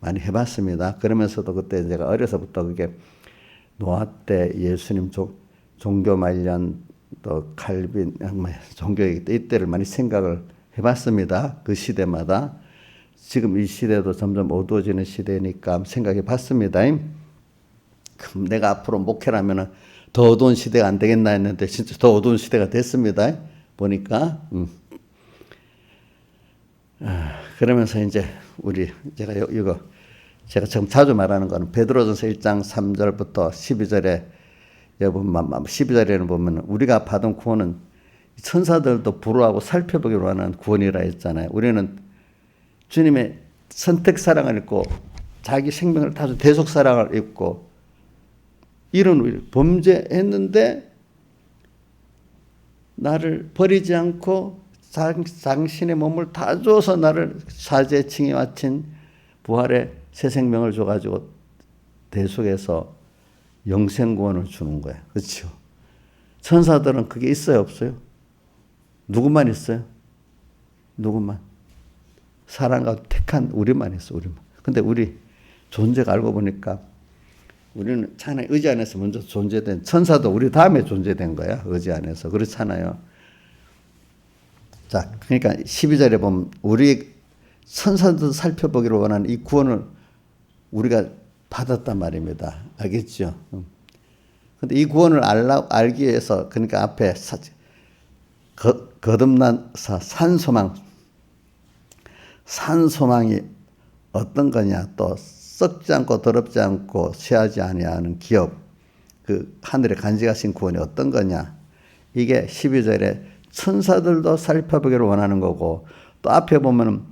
많이 해봤습니다. 그러면서도 그때 제가 어려서부터 그게 노아 때 예수님 종교 말년 또 칼빈 종교이기 때 이때를 많이 생각을 해봤습니다. 그 시대마다. 지금 이 시대도 점점 어두워지는 시대니까 생각해 봤습니다. 그럼 내가 앞으로 목회라면 더 어두운 시대가 안 되겠나 했는데 진짜 더 어두운 시대가 됐습니다. 보니까. 그러면서 이제 제가 이거 제가 지금 자주 말하는 거는 베드로전서 1장 3절부터 12절에 12절에는 보면 우리가 받은 구원은 천사들도 부러워하고 살펴보기로 하는 구원이라 했잖아요. 우리는 주님의 선택 사랑을 입고 자기 생명을 다준 대속 사랑을 입고 이런 우리 범죄했는데 나를 버리지 않고 당신의 몸을 다 줘서 나를 사죄의 칭에 바친 부활의 새 생명을 줘가지고 대속해서 영생구원을 주는 거야. 그렇죠? 천사들은 그게 있어요, 없어요? 누구만 있어요? 누구만? 사랑과 택한 우리만 있어, 우리만. 근데 우리 존재가 알고 보니까 우리는 하나님 의지 안에서 먼저 존재된, 천사도 우리 다음에 존재된 거야, 의지 안에서. 그렇잖아요. 자, 그러니까 12절에 보면 우리 천사도 살펴보기를 원하는 이 구원을 우리가 받았단 말입니다. 알겠죠? 근데 이 구원을 알기 위해서, 그러니까 앞에 거듭난 산소망이 어떤 거냐, 또 썩지 않고 더럽지 않고 쇠하지 아니하는 기업, 그 하늘에 간직하신 구원이 어떤 거냐, 이게 12절에 천사들도 살펴보기를 원하는 거고, 또 앞에 보면은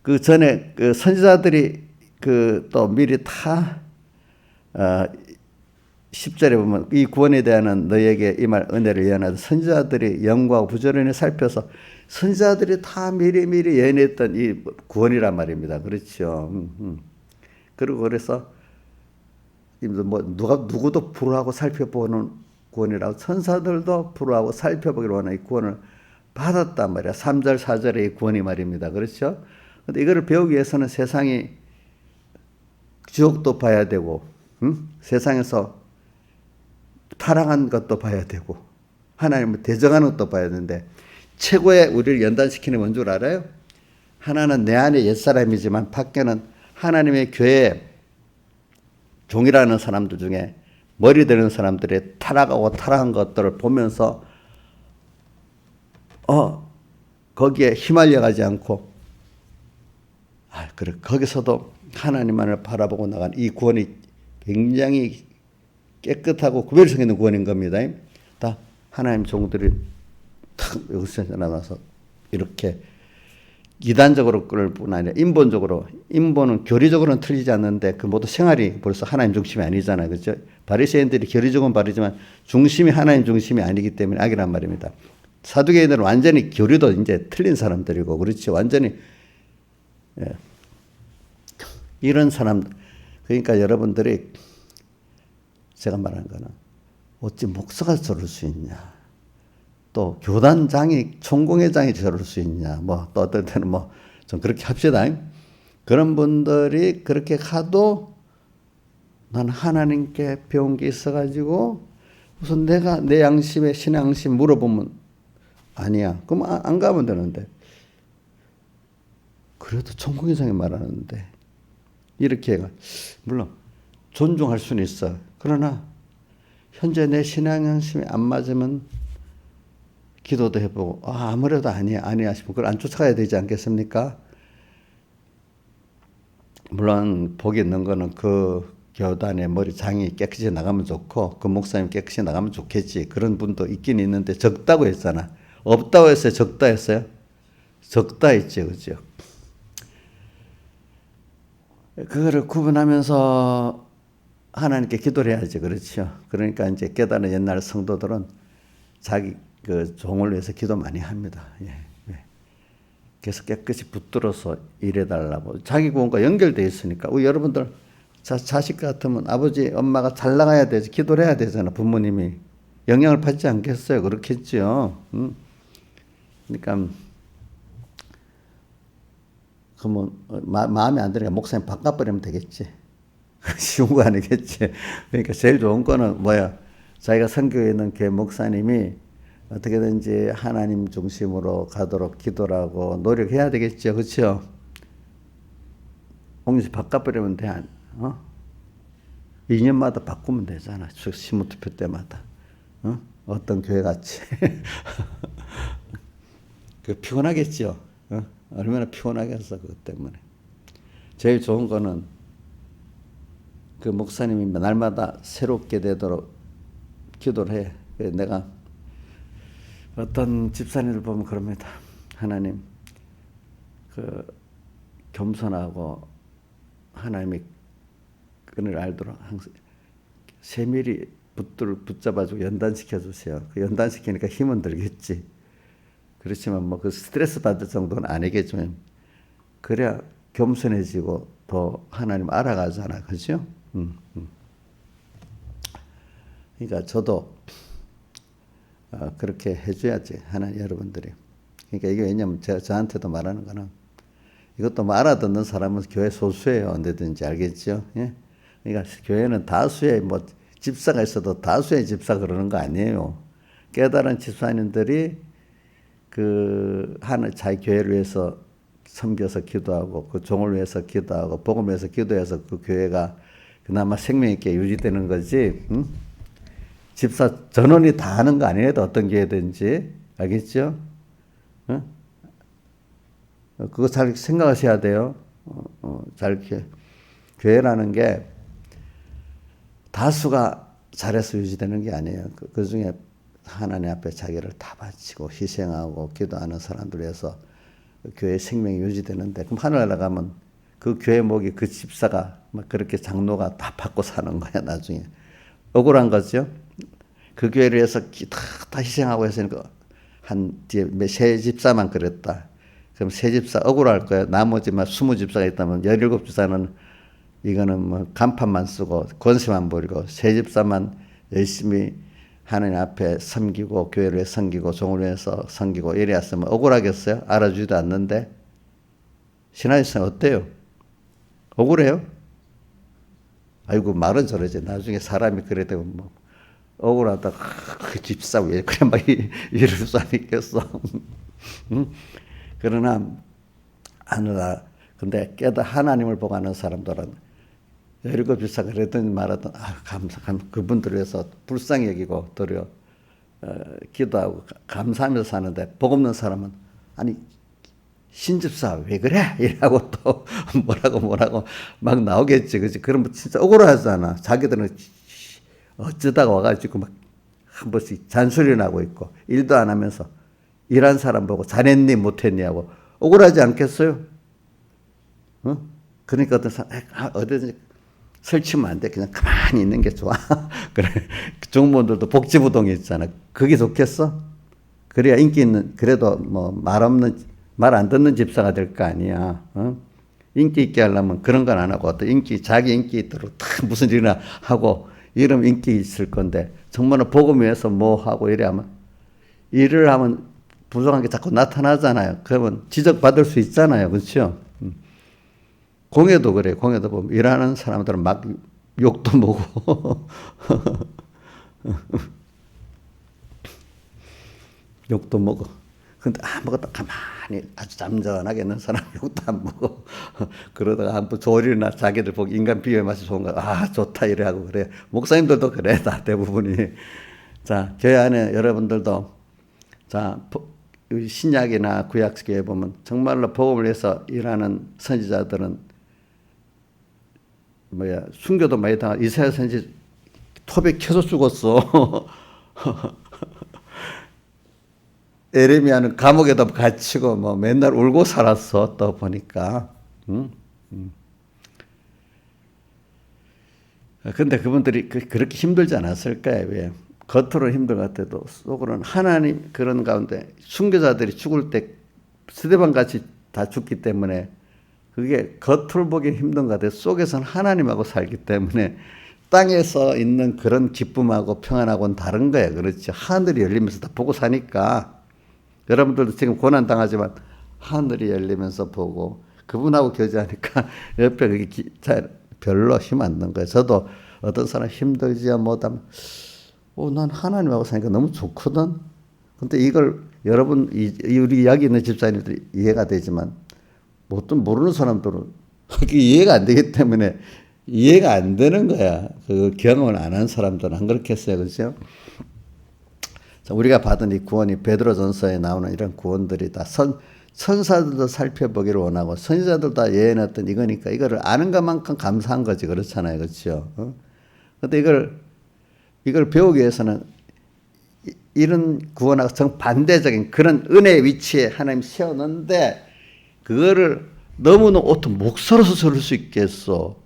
그 전에 그 선지자들이 그 또 미리 10절에 보면 이 구원에 대한 너희에게 임할 은혜를 예언하던 선지자들이 영광과 부지런히 살펴서 선지자들이 다 미리 예언했던 이 구원이란 말입니다. 그렇죠. 그리고 그래서 누구도 불호하고 살펴보는 구원이라고 천사들도 불호하고 살펴보기로 하는 이 구원을 받았단 말이야. 3절 4절의 이 구원이 말입니다. 그렇죠. 근데 이거를 배우기 위해서는 세상이 지옥도 봐야 되고, 세상에서 타락한 것도 봐야 되고, 하나님을 대적하는 것도 봐야 되는데, 최고의 우리를 연단시키는 뭔 줄 알아요? 하나는 내 안에 옛사람이지만 밖에는 하나님의 교회 종이라는 사람들 중에 머리 되는 사람들의 타락하고 타락한 것들을 보면서 거기에 휘말려 가지 않고 그래 거기서도 하나님만을 바라보고 나간 이 구원이 굉장히 깨끗하고 구별성 있는 구원인 겁니다. 다 하나님 종들이 탁 여기서 나와서 이렇게 이단적으로 끌 뿐 아니라 인본은 교리적으로는 틀리지 않는데 그 모두 생활이 벌써 하나님 중심이 아니잖아요. 그렇죠? 바리새인들이 교리적은 바르지만 중심이 하나님 중심이 아니기 때문에 악이란 말입니다. 사두개인들은 완전히 교리도 이제 틀린 사람들이고, 그렇죠? 완전히 이런 사람. 그러니까 여러분들이 제가 말하는 거는 어찌 목사가 저럴 수 있냐, 또 교단장이 총공회장이 저럴 수 있냐, 뭐 또 어떨 때는 뭐 좀 그렇게 합시다. 그런 분들이 그렇게 가도 난 하나님께 배운 게 있어가지고 우선 내가 내 양심에 신의 양심 물어보면 아니야. 그럼 안 가면 되는데. 그래도 총공회장이 말하는데 이렇게 물론 존중할 수는 있어. 그러나 현재 내 신앙 양심이 안 맞으면 기도도 해보고 아무래도 아니야 싶으면 그걸 안 쫓아가야 되지 않겠습니까? 물론 복이 있는 거는 그 교단의 장이 깨끗이 나가면 좋고 그 목사님 깨끗이 나가면 좋겠지. 그런 분도 있긴 있는데 적다고 했잖아. 없다고 했어요? 적다 했어요? 적다 했죠. 그죠? 그거를 구분하면서 하나님께 기도를 해야지. 그렇죠. 그러니까 이제 깨달은 옛날 성도들은 자기 그 종을 위해서 기도 많이 합니다. 예. 그래서 깨끗이 붙들어서 일해달라고. 자기 구원과 연결되어 있으니까. 여러분들 자식 같으면 아버지 엄마가 잘 나가야 되지. 기도를 해야 되잖아. 부모님이. 영향을 받지 않겠어요. 그렇겠죠. 그러니까 그러면 마음에 안 드니까 목사님 바꿔버리면 되겠지. 쉬운 거 아니겠지. 그러니까 제일 좋은 거는 뭐야. 자기가 선교에 있는 교회 목사님이 어떻게든지 하나님 중심으로 가도록 기도를 하고 노력해야 되겠죠. 그렇죠? 공식 바꿔버리면 돼. 2년마다 바꾸면 되잖아. 시무투표 때마다. 어떤 교회 같이. 그 피곤하겠죠. 얼마나 피곤하겠어. 그것 때문에. 제일 좋은 거는 그 목사님이 날마다 새롭게 되도록 기도를 해. 내가 어떤 집사님을 보면 그럽니다. 하나님, 그 겸손하고 하나님의 끈을 알도록 항상 세밀히 붙잡아주고 연단시켜 주세요. 그 연단시키니까 힘은 들겠지. 그렇지만 뭐 그 스트레스 받을 정도는 아니겠지만 그래야 겸손해지고 더 하나님 알아가잖아. 그죠? 그러니까 저도 그렇게 해줘야지. 하나님 여러분들이. 그러니까 이게 왜냐면 저한테도 말하는 거는 이것도 뭐 알아듣는 사람은 교회 소수예요. 언제든지 알겠죠? 예? 그러니까 교회는 다수의 뭐 집사가 있어도 다수의 집사 그러는 거 아니에요. 깨달은 집사님들이 자기 교회를 위해서 섬겨서 기도하고 그 종을 위해서 기도하고 복음을 위해서 기도해서 그 교회가 그나마 생명 있게 유지되는 거지. 집사 전원이 다 하는 거 아니에요. 어떤 교회든지. 알겠죠? 그거 잘 생각하셔야 돼요. 교회라는 게 다수가 잘해서 유지되는 게 아니에요. 그 중에 하나님 앞에 자기를 다 바치고 희생하고 기도하는 사람들 위해서 교회 생명이 유지되는데, 그럼 하늘나라 가면 그 교회 목이 그 집사가 막 그렇게 장로가 다 받고 사는 거야, 나중에. 억울한 거죠. 그 교회를 위해서 다 희생하고 했으니까 세 집사만 그랬다. 그럼 세 집사 억울할 거야. 나머지 막 20집사가 있다면 17집사는 이거는 뭐 간판만 쓰고 권세만 부리고 세 집사만 열심히 하나님 앞에 섬기고 교회를 섬기고 종을 위해서 섬기고 이래왔으면 억울하겠어요? 알아주지도 않는데. 신하에서는 어때요? 억울해요? 아이고 말은 저러지. 나중에 사람이 그래 되면 뭐 억울하다. 그 집사 왜 그래 막 이럴 사람이 있겠어. 그러나 하늘아, 근데 하나님을 보고 하는 사람들은 17집사가 그랬더니 말하던 그분들을 위해서 불쌍히 여기고 도리어 기도하고 감사하면서 사는데, 복 없는 사람은 아니 신집사 왜 그래? 이라고 또 뭐라고 막 나오겠지. 그치? 그러면 진짜 억울하잖아. 자기들은 어쩌다가 와가지고 막 한 번씩 잔소리를 하고 있고 일도 안 하면서 일한 사람 보고 잘했니 못했니 하고 억울하지 않겠어요? 그러니까 어떤 사람 어디든지 설치면 안 돼. 그냥 가만히 있는 게 좋아. 그래. 종무원들도 복지부동이 있잖아. 그게 좋겠어? 그래야 인기 있는, 그래도 뭐 말 안 듣는 집사가 될 거 아니야. 인기 있게 하려면 그런 건 안 하고 어떤 자기 인기 있도록 다 무슨 일이나 하고 이러면 인기 있을 건데, 정말로 복음 위해서 뭐 하고 이래 하면, 일을 하면 부족한 게 자꾸 나타나잖아요. 그러면 지적받을 수 있잖아요. 그렇죠? 공예도 그래. 공예도 보면 일하는 사람들은 막 욕도 먹고 욕도 먹어. 근데 아무것도 가만히 아주 잠잠하게 있는 사람 욕도 안 먹어. 그러다가 한번 조리나 자기들 보기 인간 비유에 맛이 좋은 거, 좋다 이래 하고 그래. 목사님들도 그래. 다 대부분이. 자, 교회 안에 여러분들도 자, 신약이나 구약에 보면 정말로 복음을 위해서 일하는 선지자들은 순교도 많이 당하고 이사야 선지 톱에 켜서 죽었어. 에레미야는 감옥에도 갇히고 맨날 울고 살았어. 또 보니까. 근데 그분들이 그렇게 힘들지 않았을까요? 왜? 겉으로는 힘들 것 같아도 속으로는 하나님 그런 가운데 순교자들이 죽을 때 스데반 같이 다 죽기 때문에 그게 겉으로 보기 힘든 것 같아요. 속에서는 하나님하고 살기 때문에 땅에서 있는 그런 기쁨하고 평안하고는 다른 거예요. 그렇죠. 하늘이 열리면서 다 보고 사니까 여러분들도 지금 고난 당하지만 하늘이 열리면서 보고 그분하고 교제하니까 옆에 그게 잘 별로 힘 안 든 거예요. 저도 어떤 사람 힘들지야 못하면 난 하나님하고 사니까 너무 좋거든. 근데 이걸 여러분 우리 여기 있는 집사님들이 이해가 되지만 어떤 모르는 사람들은 그게 이해가 안 되기 때문에 이해가 안 되는 거야. 그 경험을 안 한 사람들은 안 그렇겠어요. 그렇죠? 우리가 받은 이 구원이 베드로전서에 나오는 이런 구원들이 다 천사들도 살펴보기를 원하고 선지자들도 다 예언했던 이거니까 이거를 아는 것만큼 감사한 거지. 그렇잖아요. 그렇죠? 근데 이걸 배우기 위해서는 이런 구원하고 정반대적인 그런 은혜의 위치에 하나님 세웠는데 그거를 너무나 어떻게 목사로서 저럴 수 있겠어.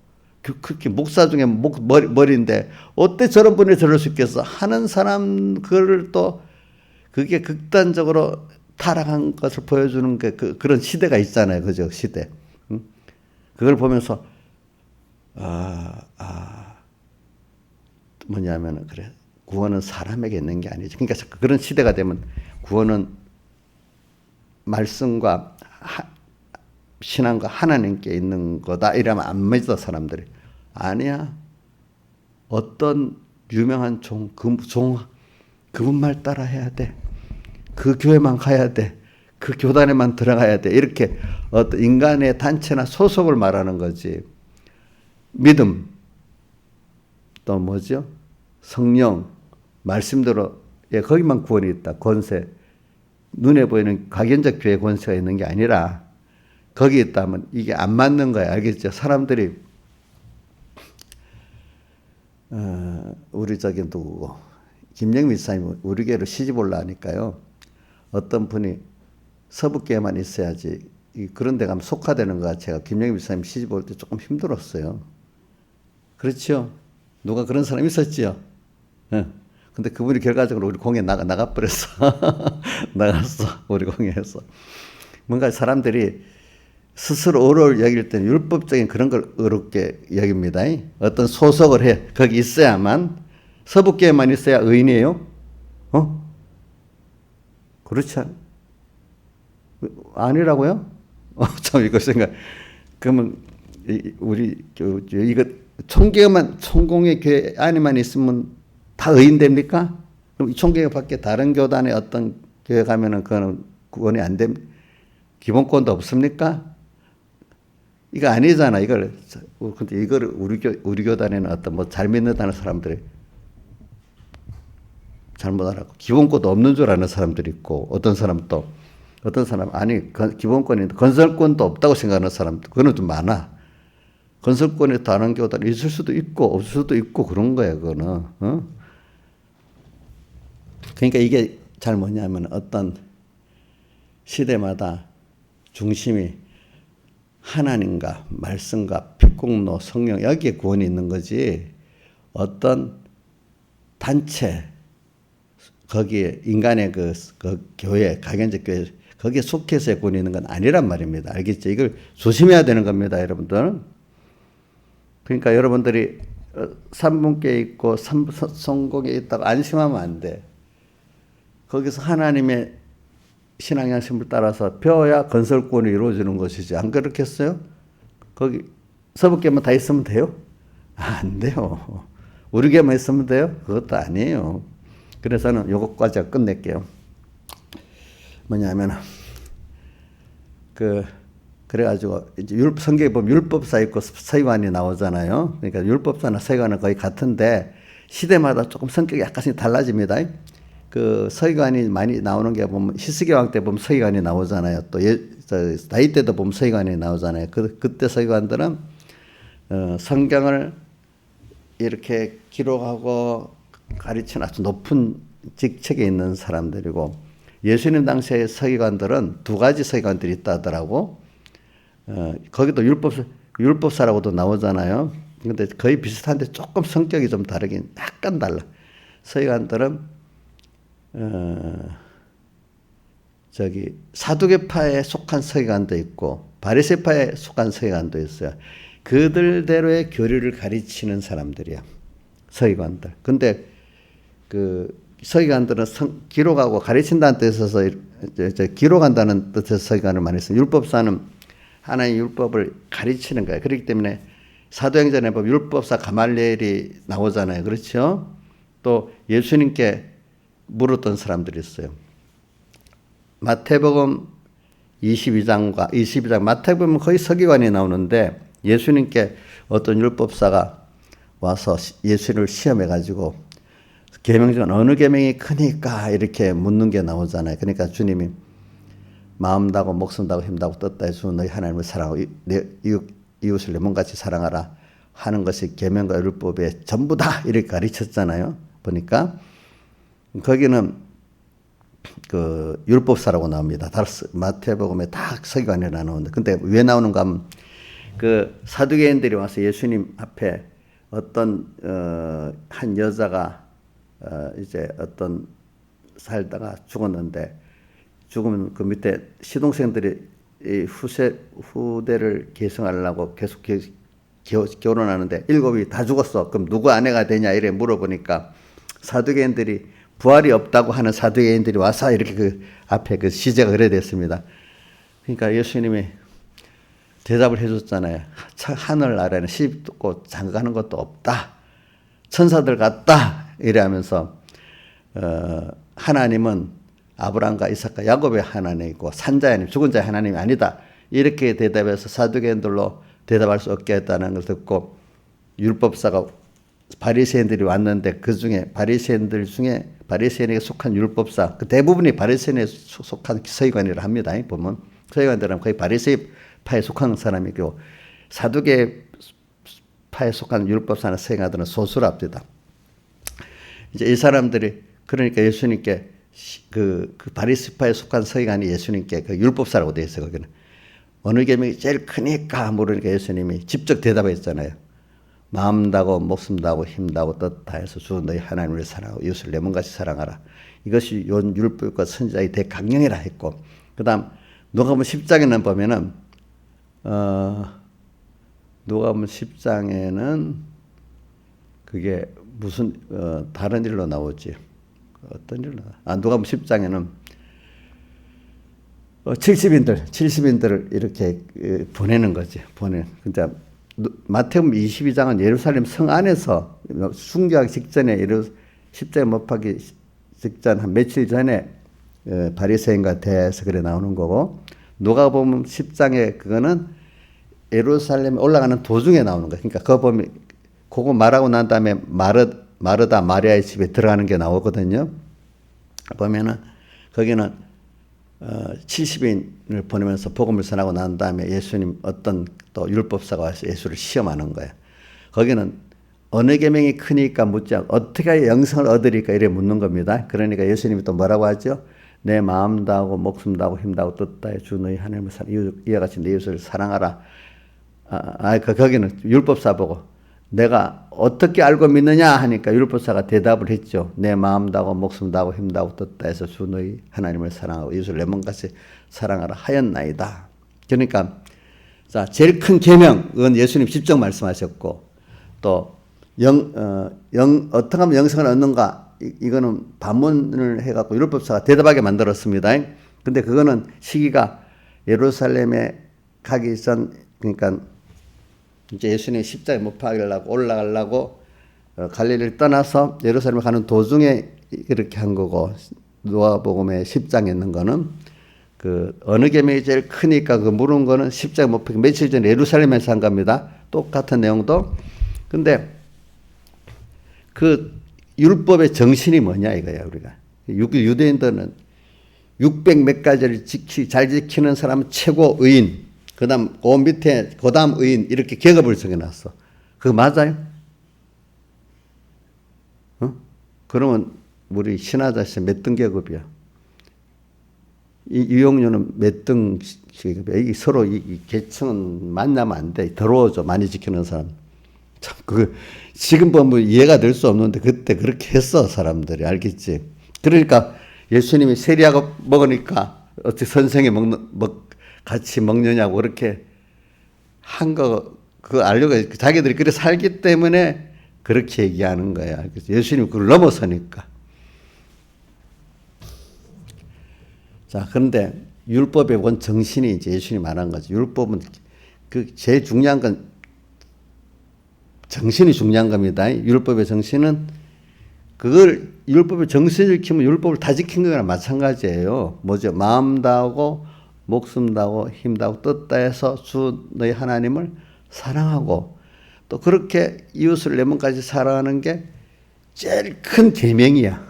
그렇게 목사 중에 머리인데 어때 저런 분이 저럴 수 있겠어 하는 사람 그걸 또 그게 극단적으로 타락한 것을 보여주는 게 그런 시대가 있잖아요. 그죠? 시대. 그걸 보면서 뭐냐면은 그래. 구원은 사람에게 있는 게 아니죠. 그러니까 그런 시대가 되면 구원은 말씀과 신앙과 하나님께 있는 거다 이러면 안 믿어 사람들이. 아니야. 어떤 유명한 그분 말 따라 해야 돼. 그 교회만 가야 돼. 그 교단에만 들어가야 돼. 이렇게 어떤 인간의 단체나 소속을 말하는 거지. 믿음 또 뭐죠? 성령 말씀대로 거기만 구원이 있다. 권세 눈에 보이는 각연적 교회 권세가 있는 게 아니라 거기에 있다면 이게 안 맞는 거야. 알겠죠? 사람들이 우리 저기 누구고 김영미 사님 우리 교회로 시집 올라가니까요. 어떤 분이 서북교회만 있어야지 그런 데 가면 속화되는 것 같아요. 김영미 사님 시집 올 때 조금 힘들었어요. 그렇죠? 누가 그런 사람 있었지요? 근데 그분이 결과적으로 우리 공에 나가버렸어. 나갔어. 우리 공회에서. 뭔가 사람들이 스스로 어려울 여길 때는 율법적인 그런 걸 어렵게 여깁니다. 어떤 소속을 해. 거기 있어야만, 서북교회만 있어야 의인이에요? 그렇지 아니라고요? 참, 이거 생각. 그러면, 이거, 총공의 교회 안에만 있으면 다 의인 됩니까? 그럼 이 총교회 밖에 다른 교단의 어떤 교회 가면은 그거는 구원이 안 됩니까? 기본권도 없습니까? 이거 아니잖아. 근데 이거를 우리 교단에는 어떤 잘 믿는다는 사람들이 잘못 알았고, 기본권도 없는 줄 아는 사람들이 있고, 어떤 사람 아니, 기본권인데 건설권도 없다고 생각하는 사람도, 그거는 좀 많아. 건설권에 다른 교단이 있을 수도 있고, 없을 수도 있고, 그런 거야, 그거는. 그러니까 이게 잘 뭐냐면 어떤 시대마다 중심이 하나님과 말씀과 빛공로 성령 여기에 구원이 있는 거지 어떤 단체 거기에 인간의 그 교회 각연적 교회 거기에 속해서의 구원이 있는 건 아니란 말입니다. 알겠죠? 이걸 조심해야 되는 겁니다. 여러분들. 그러니까 여러분들이 삼분계에 있고 성공에 있다고 안심하면 안 돼. 거기서 하나님의 신앙 양심을 따라서 배워야 건설권이 이루어지는 것이지. 안 그렇겠어요? 거기 서북교만 다 있으면 돼요? 안 돼요. 우리 교만 있으면 돼요? 그것도 아니에요. 그래서는 요것까지 끝낼게요. 뭐냐면 그래가지고 이제 성경에 보면 율법사 있고 서기관이 나오잖아요. 그러니까 율법사나 서기관은 거의 같은데 시대마다 조금 성격이 약간씩 달라집니다. 그 서기관이 많이 나오는 게 보면 히스기 왕 때 보면 서기관이 나오잖아요. 또 다윗 때도 보면 서기관이 나오잖아요. 그때 서기관들은 성경을 이렇게 기록하고 가르치는 아주 높은 직책에 있는 사람들이고, 예수님 당시의 서기관들은 두 가지 서기관들이 있다 하더라고. 거기도 율법사라고도 나오잖아요. 근데 거의 비슷한데 조금 성격이 좀 다르긴 약간 달라. 서기관들은 사두개파에 속한 서기관도 있고 바리새파에 속한 서기관도 있어요. 그들대로의 교리를 가르치는 사람들이야, 서기관들. 근데 그 서기관들은 기록하고 가르친다는 뜻에서 기록한다는 뜻에서 서기관을 많이 써요. 율법사는 하나의 율법을 가르치는 거예요. 그렇기 때문에 사도행전에 보면 율법사 가말리엘이 나오잖아요. 그렇죠? 또 예수님께 물었던 사람들이 있어요. 마태복음 22장 마태복음 거의 서기관이 나오는데, 예수님께 어떤 율법사가 와서 예수를 시험해 가지고 계명 중 어느 계명이 크니까 이렇게 묻는 게 나오잖아요. 그러니까 주님이 마음 다고 목숨 다고 힘 다고 뜻 다해 주 너희 하나님을 사랑하고 이웃을 내 몸같이 사랑하라 하는 것이 계명과 율법의 전부다 이렇게 가르쳤잖아요. 보니까 거기는 그 율법사라고 나옵니다. 마태복음에 다 서기관이라 나오는데, 근데 왜 나오는가 하면 그 사두개인들이 와서 예수님 앞에 어떤 한 여자가 이제 어떤 살다가 죽었는데, 죽으면 그 밑에 시동생들이 이 후대를 계승하려고 계속 결혼하는데 7이 다 죽었어. 그럼 누구 아내가 되냐 이래 물어보니까 사두개인들이 부활이 없다고 하는 사두개인들이 와서 이렇게 그 앞에 그 시제가 그래 됐습니다. 그러니까 예수님이 대답을 해줬잖아요. 하늘 아래는 시집도 장가가는 것도 없다. 천사들 같다. 이래 하면서 하나님은 아브라함과 이삭과 야곱의 하나님이고 산자의 하나님, 죽은 자의 하나님이 아니다. 이렇게 대답해서 사두개인들로 대답할 수 없게 했다는 걸 듣고, 율법사가 바리새인들이 왔는데 그 중에 바리새인들 중에 바리새인에게 속한 율법사, 그 대부분이 바리새인에 속한 서기관이라 합니다. 보면 서기관들은 거의 바리새파에 속한 사람이고 사두개파에 속한 율법사나 서기관들은 소수랍니다. 이제 이 사람들이 그러니까 예수님께 그 바리새파에 속한 서기관이 예수님께 그 율법사라고 되어 있어요. 거기는 어느 계명이 제일 크니까 물으니까 예수님이 직접 대답했잖아요. 마음 다고 목숨 다고 힘 다고 뜻 다해서 주 너희 하나님을 사랑하고 이웃을 내 몸같이 사랑하라. 이것이 yon 율법과 선지자의 대강령이라 했고, 그다음 누가복음 10장에는 보면은 누가복음 10장에는 그게 무슨 다른 일로 나오지. 어떤 일로 누가복음 10장에는 70인들을 이렇게 보내는 거지. 그러니까 마태복음 22장은 예루살렘 성 안에서 순교하기 직전에 십자가에 못 박기 직전 한 며칠 전에 바리새인과 대해서 그래 나오는 거고, 누가복음 10장에 그거는 예루살렘에 올라가는 도중에 나오는 거예요. 그러니까 그거 보면 그거 말하고 난 다음에 마르다 마리아의 집에 들어가는 게 나오거든요. 보면은 거기는 70인을 보내면서 복음을 전하고 난 다음에 예수님 어떤 또 율법사가 와서 예수를 시험하는 거예요. 거기는 어느 계명이 크니까 묻지 않고 어떻게 영생을 얻으리까 이래 묻는 겁니다. 그러니까 예수님이 또 뭐라고 하죠? 내 마음 다하고 목숨 다하고 힘 다하고 뜻 다해 주 너희 하나님을 이와 같이 내 이웃을 사랑하라. 거기는 율법사 보고 내가 어떻게 알고 믿느냐 하니까 율법사가 대답을 했죠. 내 마음 다하고 목숨 다하고 힘 다하고 뜻 다해서 주 너희 하나님을 사랑하고 이웃을 내 몸같이 사랑하라 하였나이다. 그러니까 자, 제일 큰 계명은 예수님 직접 말씀하셨고, 또 어떻게 하면 영생을 얻는가, 이거는 반문을 해갖고 율법사가 대답하게 만들었습니다. 근데 그거는 시기가 예루살렘에 가기 전, 그러니까 이제 예수님이 십자가에 못 박으려고 올라가려고 갈릴리를 떠나서 예루살렘에 가는 도중에 이렇게 한 거고, 누가복음의 10장에 있는 거는 그 어느 계명이 제일 크니까 그 물은 거는 십자가에 못 박기 며칠 전에 예루살렘에서 한 겁니다. 똑같은 내용도. 근데 그 율법의 정신이 뭐냐 이거야. 우리가 유대인들은 600 몇 가지를 잘 지키는 사람은 최고 의인, 그 다음 그 밑에 그 다음 의인 이렇게 계급을 정해놨어. 그거 맞아요? 그러면 우리 신하자씨 몇 등 계급이야? 이 유용료는 몇 등 계급이야? 이게 서로 이 계층은 만나면 안 돼. 더러워져. 많이 지키는 사람. 참, 지금 보면 이해가 될 수 없는데 그때 그렇게 했어, 사람들이. 알겠지? 그러니까 예수님이 세리하고 먹으니까 어떻게 선생이 같이 먹느냐고 그렇게 한 거, 그거 알려고 자기들이 그렇게 살기 때문에 그렇게 얘기하는 거야. 예수님이 그걸 넘어서니까. 자, 그런데 율법의 원 정신이 이제 예수님이 말한 거죠. 율법은 제일 중요한 건 정신이 중요한 겁니다. 율법의 정신은 그걸 율법의 정신을 지키면 율법을 다 지킨 거랑 마찬가지예요. 뭐죠? 마음 다하고 목숨 다하고 힘 다하고 뜻 다해서 주 너희 하나님을 사랑하고 또 그렇게 이웃을 내 몸까지 사랑하는 게 제일 큰 계명이야.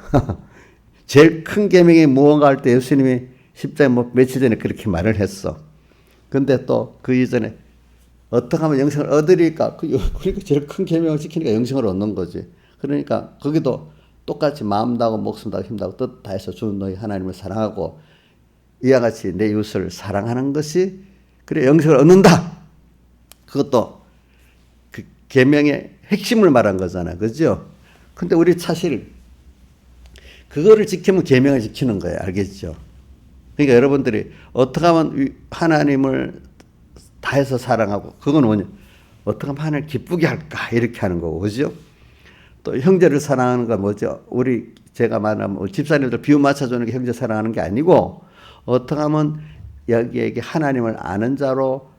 제일 큰 계명이 무언가 할 때 예수님이 십자가에 며칠 전에 그렇게 말을 했어. 근데 또 그 이전에 어떻게 하면 영생을 얻으리까? 그러니까 제일 큰 계명을 지키니까 영생을 얻는 거지. 그러니까 거기도 똑같이 마음 다하고 목숨 다하고 힘 다하고 뜻 다해서 주 너희 하나님을 사랑하고 이와 같이 내 이웃을 사랑하는 것이 그래 영생을 얻는다. 그것도 그 계명의 핵심을 말한 거잖아. 그죠? 근데 우리 사실 그거를 지키면 계명을 지키는 거예요. 알겠죠? 그러니까 여러분들이 어떻게 하면 하나님을 다해서 사랑하고 그건 뭐냐? 어떻게 하면 하나님을 기쁘게 할까? 이렇게 하는 거고. 그죠? 또 형제를 사랑하는 건 뭐죠? 제가 말하면 집사님들 비유 맞춰주는 게 형제 사랑하는 게 아니고 어떻게 하면 여기에게 하나님을 아는 자로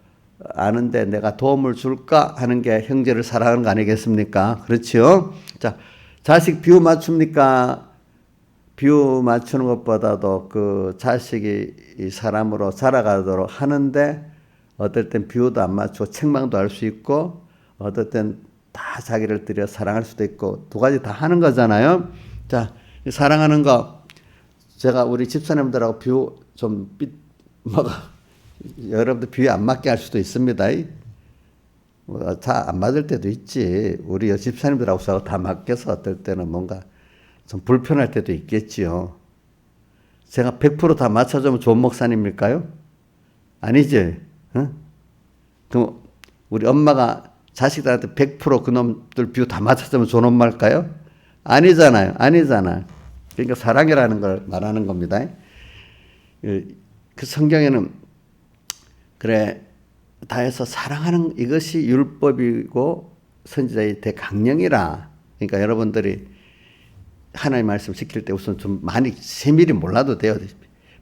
아는데 내가 도움을 줄까 하는 게 형제를 사랑하는 거 아니겠습니까? 그렇죠? 자, 자식 비유 맞춥니까? 비유 맞추는 것보다도 그 자식이 사람으로 자라가도록 하는데 어떨 땐 비유도 안 맞추고 책망도 할 수 있고 어떨 땐 다 자기를 들여 사랑할 수도 있고 두 가지 다 하는 거잖아요. 자, 사랑하는 거 제가 우리 집사님들하고 비유 좀 여러분들 비유 안 맞게 할 수도 있습니다. 다 안 맞을 때도 있지. 우리 집사님들하고 다 맞게서 어떨 때는 뭔가 좀 불편할 때도 있겠지요. 제가 100% 다 맞춰주면 좋은 목사님일까요? 아니지. 응? 그럼 우리 엄마가 자식들한테 100% 그놈들 비유 다 맞춰주면 좋은 엄마일까요? 아니잖아요. 아니잖아요. 그러니까 사랑이라는 걸 말하는 겁니다. 그 성경에는 그래 다 해서 사랑하는 이것이 율법이고 선지자의 대강령이라. 그러니까 여러분들이 하나님의 말씀 지킬 때 우선 좀 많이 세밀히 몰라도 돼요.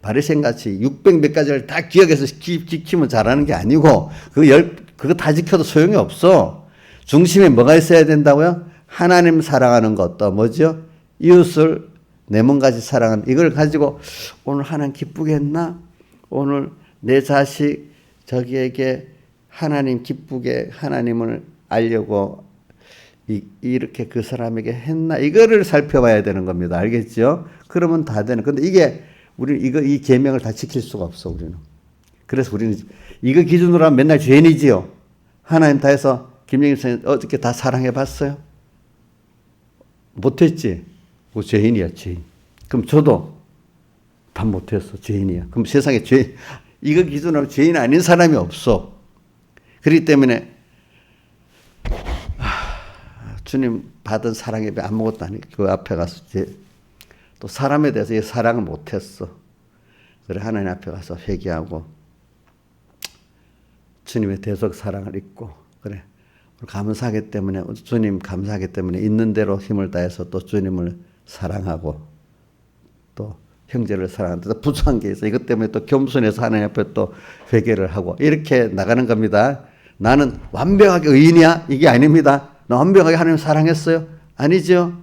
바리새인같이 600 몇 가지를 다 기억해서 지키면 잘하는 게 아니고 그거 다 지켜도 소용이 없어. 중심에 뭐가 있어야 된다고요? 하나님 사랑하는 것도 뭐죠? 이웃을 내 몸같이 사랑하는 이걸 가지고 오늘 하나님 기쁘게 했나? 오늘 내 자식 저기에게 하나님 기쁘게 하나님을 알려고 이렇게 그 사람에게 했나? 이거를 살펴봐야 되는 겁니다. 알겠죠? 그러면 다 되는. 근데 이 계명을 다 지킬 수가 없어, 우리는. 그래서 우리는 이거 기준으로 하면 맨날 죄인이지요. 하나님 다 해서 김영일 선생님 어떻게 다 사랑해 봤어요? 못했지? 뭐 죄인이야, 죄인. 그럼 저도 다 못했어, 죄인이야. 그럼 세상에 이거 기준으로 죄인 아닌 사람이 없어. 그렇기 때문에 주님 받은 사랑에 비해 아무것도 아니고 그 앞에 가서 또 사람에 대해서 이 사랑을 못했어. 그래 하나님 앞에 가서 회개하고 주님의 대속 사랑을 잊고 그래 감사하기 때문에 주님 감사하기 때문에 있는 대로 힘을 다해서 또 주님을 사랑하고 또 형제를 사랑하는데 또 부족한 게 있어. 이것 때문에 또 겸손해서 하나님 앞에 또 회개를 하고 이렇게 나가는 겁니다. 나는 완벽하게 의인이야? 이게 아닙니다. 나 완벽하게 하나님 사랑했어요? 아니죠.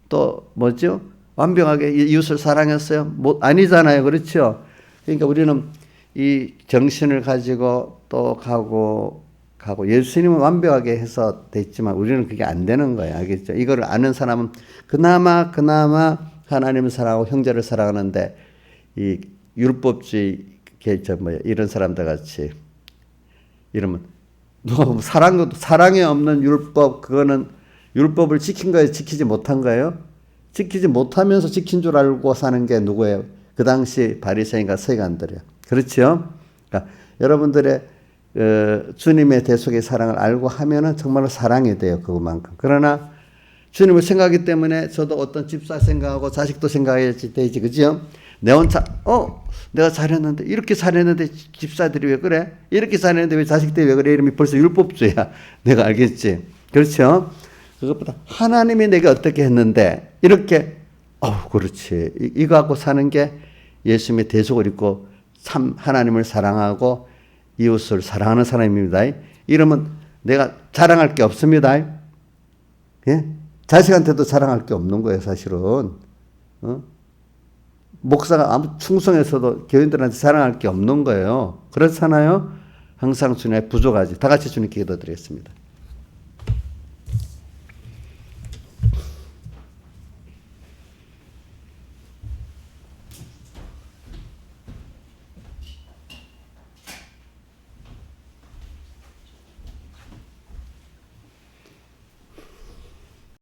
또 뭐죠? 완벽하게 이웃을 사랑했어요? 아니잖아요. 그렇죠? 그러니까 우리는 이 정신을 가지고 또 가고 예수님은 완벽하게 해서 됐지만 우리는 그게 안 되는 거예요. 알겠죠? 이거를 아는 사람은 그나마 하나님을 사랑하고 형제를 사랑하는데 이 율법주의 이런 사람들 같이 이러면 누가 보면 사랑이 없는 율법 그거는 율법을 지킨 거예요, 지키지 못한 거예요? 지키지 못하면서 지킨 줄 알고 사는 게 누구예요? 그 당시 바리새인과 서기관들이에요. 그렇죠? 그러니까 여러분들의 주님의 대속의 사랑을 알고 하면은 정말로 사랑이 돼요, 그것만큼. 그러나 주님을 생각하기 때문에 저도 어떤 집사 생각하고 자식도 생각해야지 되지, 그죠? 내 혼자 내가 잘했는데 이렇게 잘했는데 집사들이 왜 그래? 이렇게 잘했는데 왜 자식들이 왜 그래? 이러면 벌써 율법주의야. 내가 알겠지? 그렇죠? 그것보다 하나님이 내가 어떻게 했는데 이렇게 그렇지. 이거 갖고 사는 게 예수님의 대속을 입고 참 하나님을 사랑하고 이웃을 사랑하는 사람입니다. 이러면 내가 자랑할 게 없습니다. 예? 자식한테도 자랑할 게 없는 거예요, 사실은. 목사가 아무 충성해서도 교인들한테 자랑할 게 없는 거예요. 그렇잖아요? 항상 주님의 부족하지. 다 같이 주님께 기도드리겠습니다.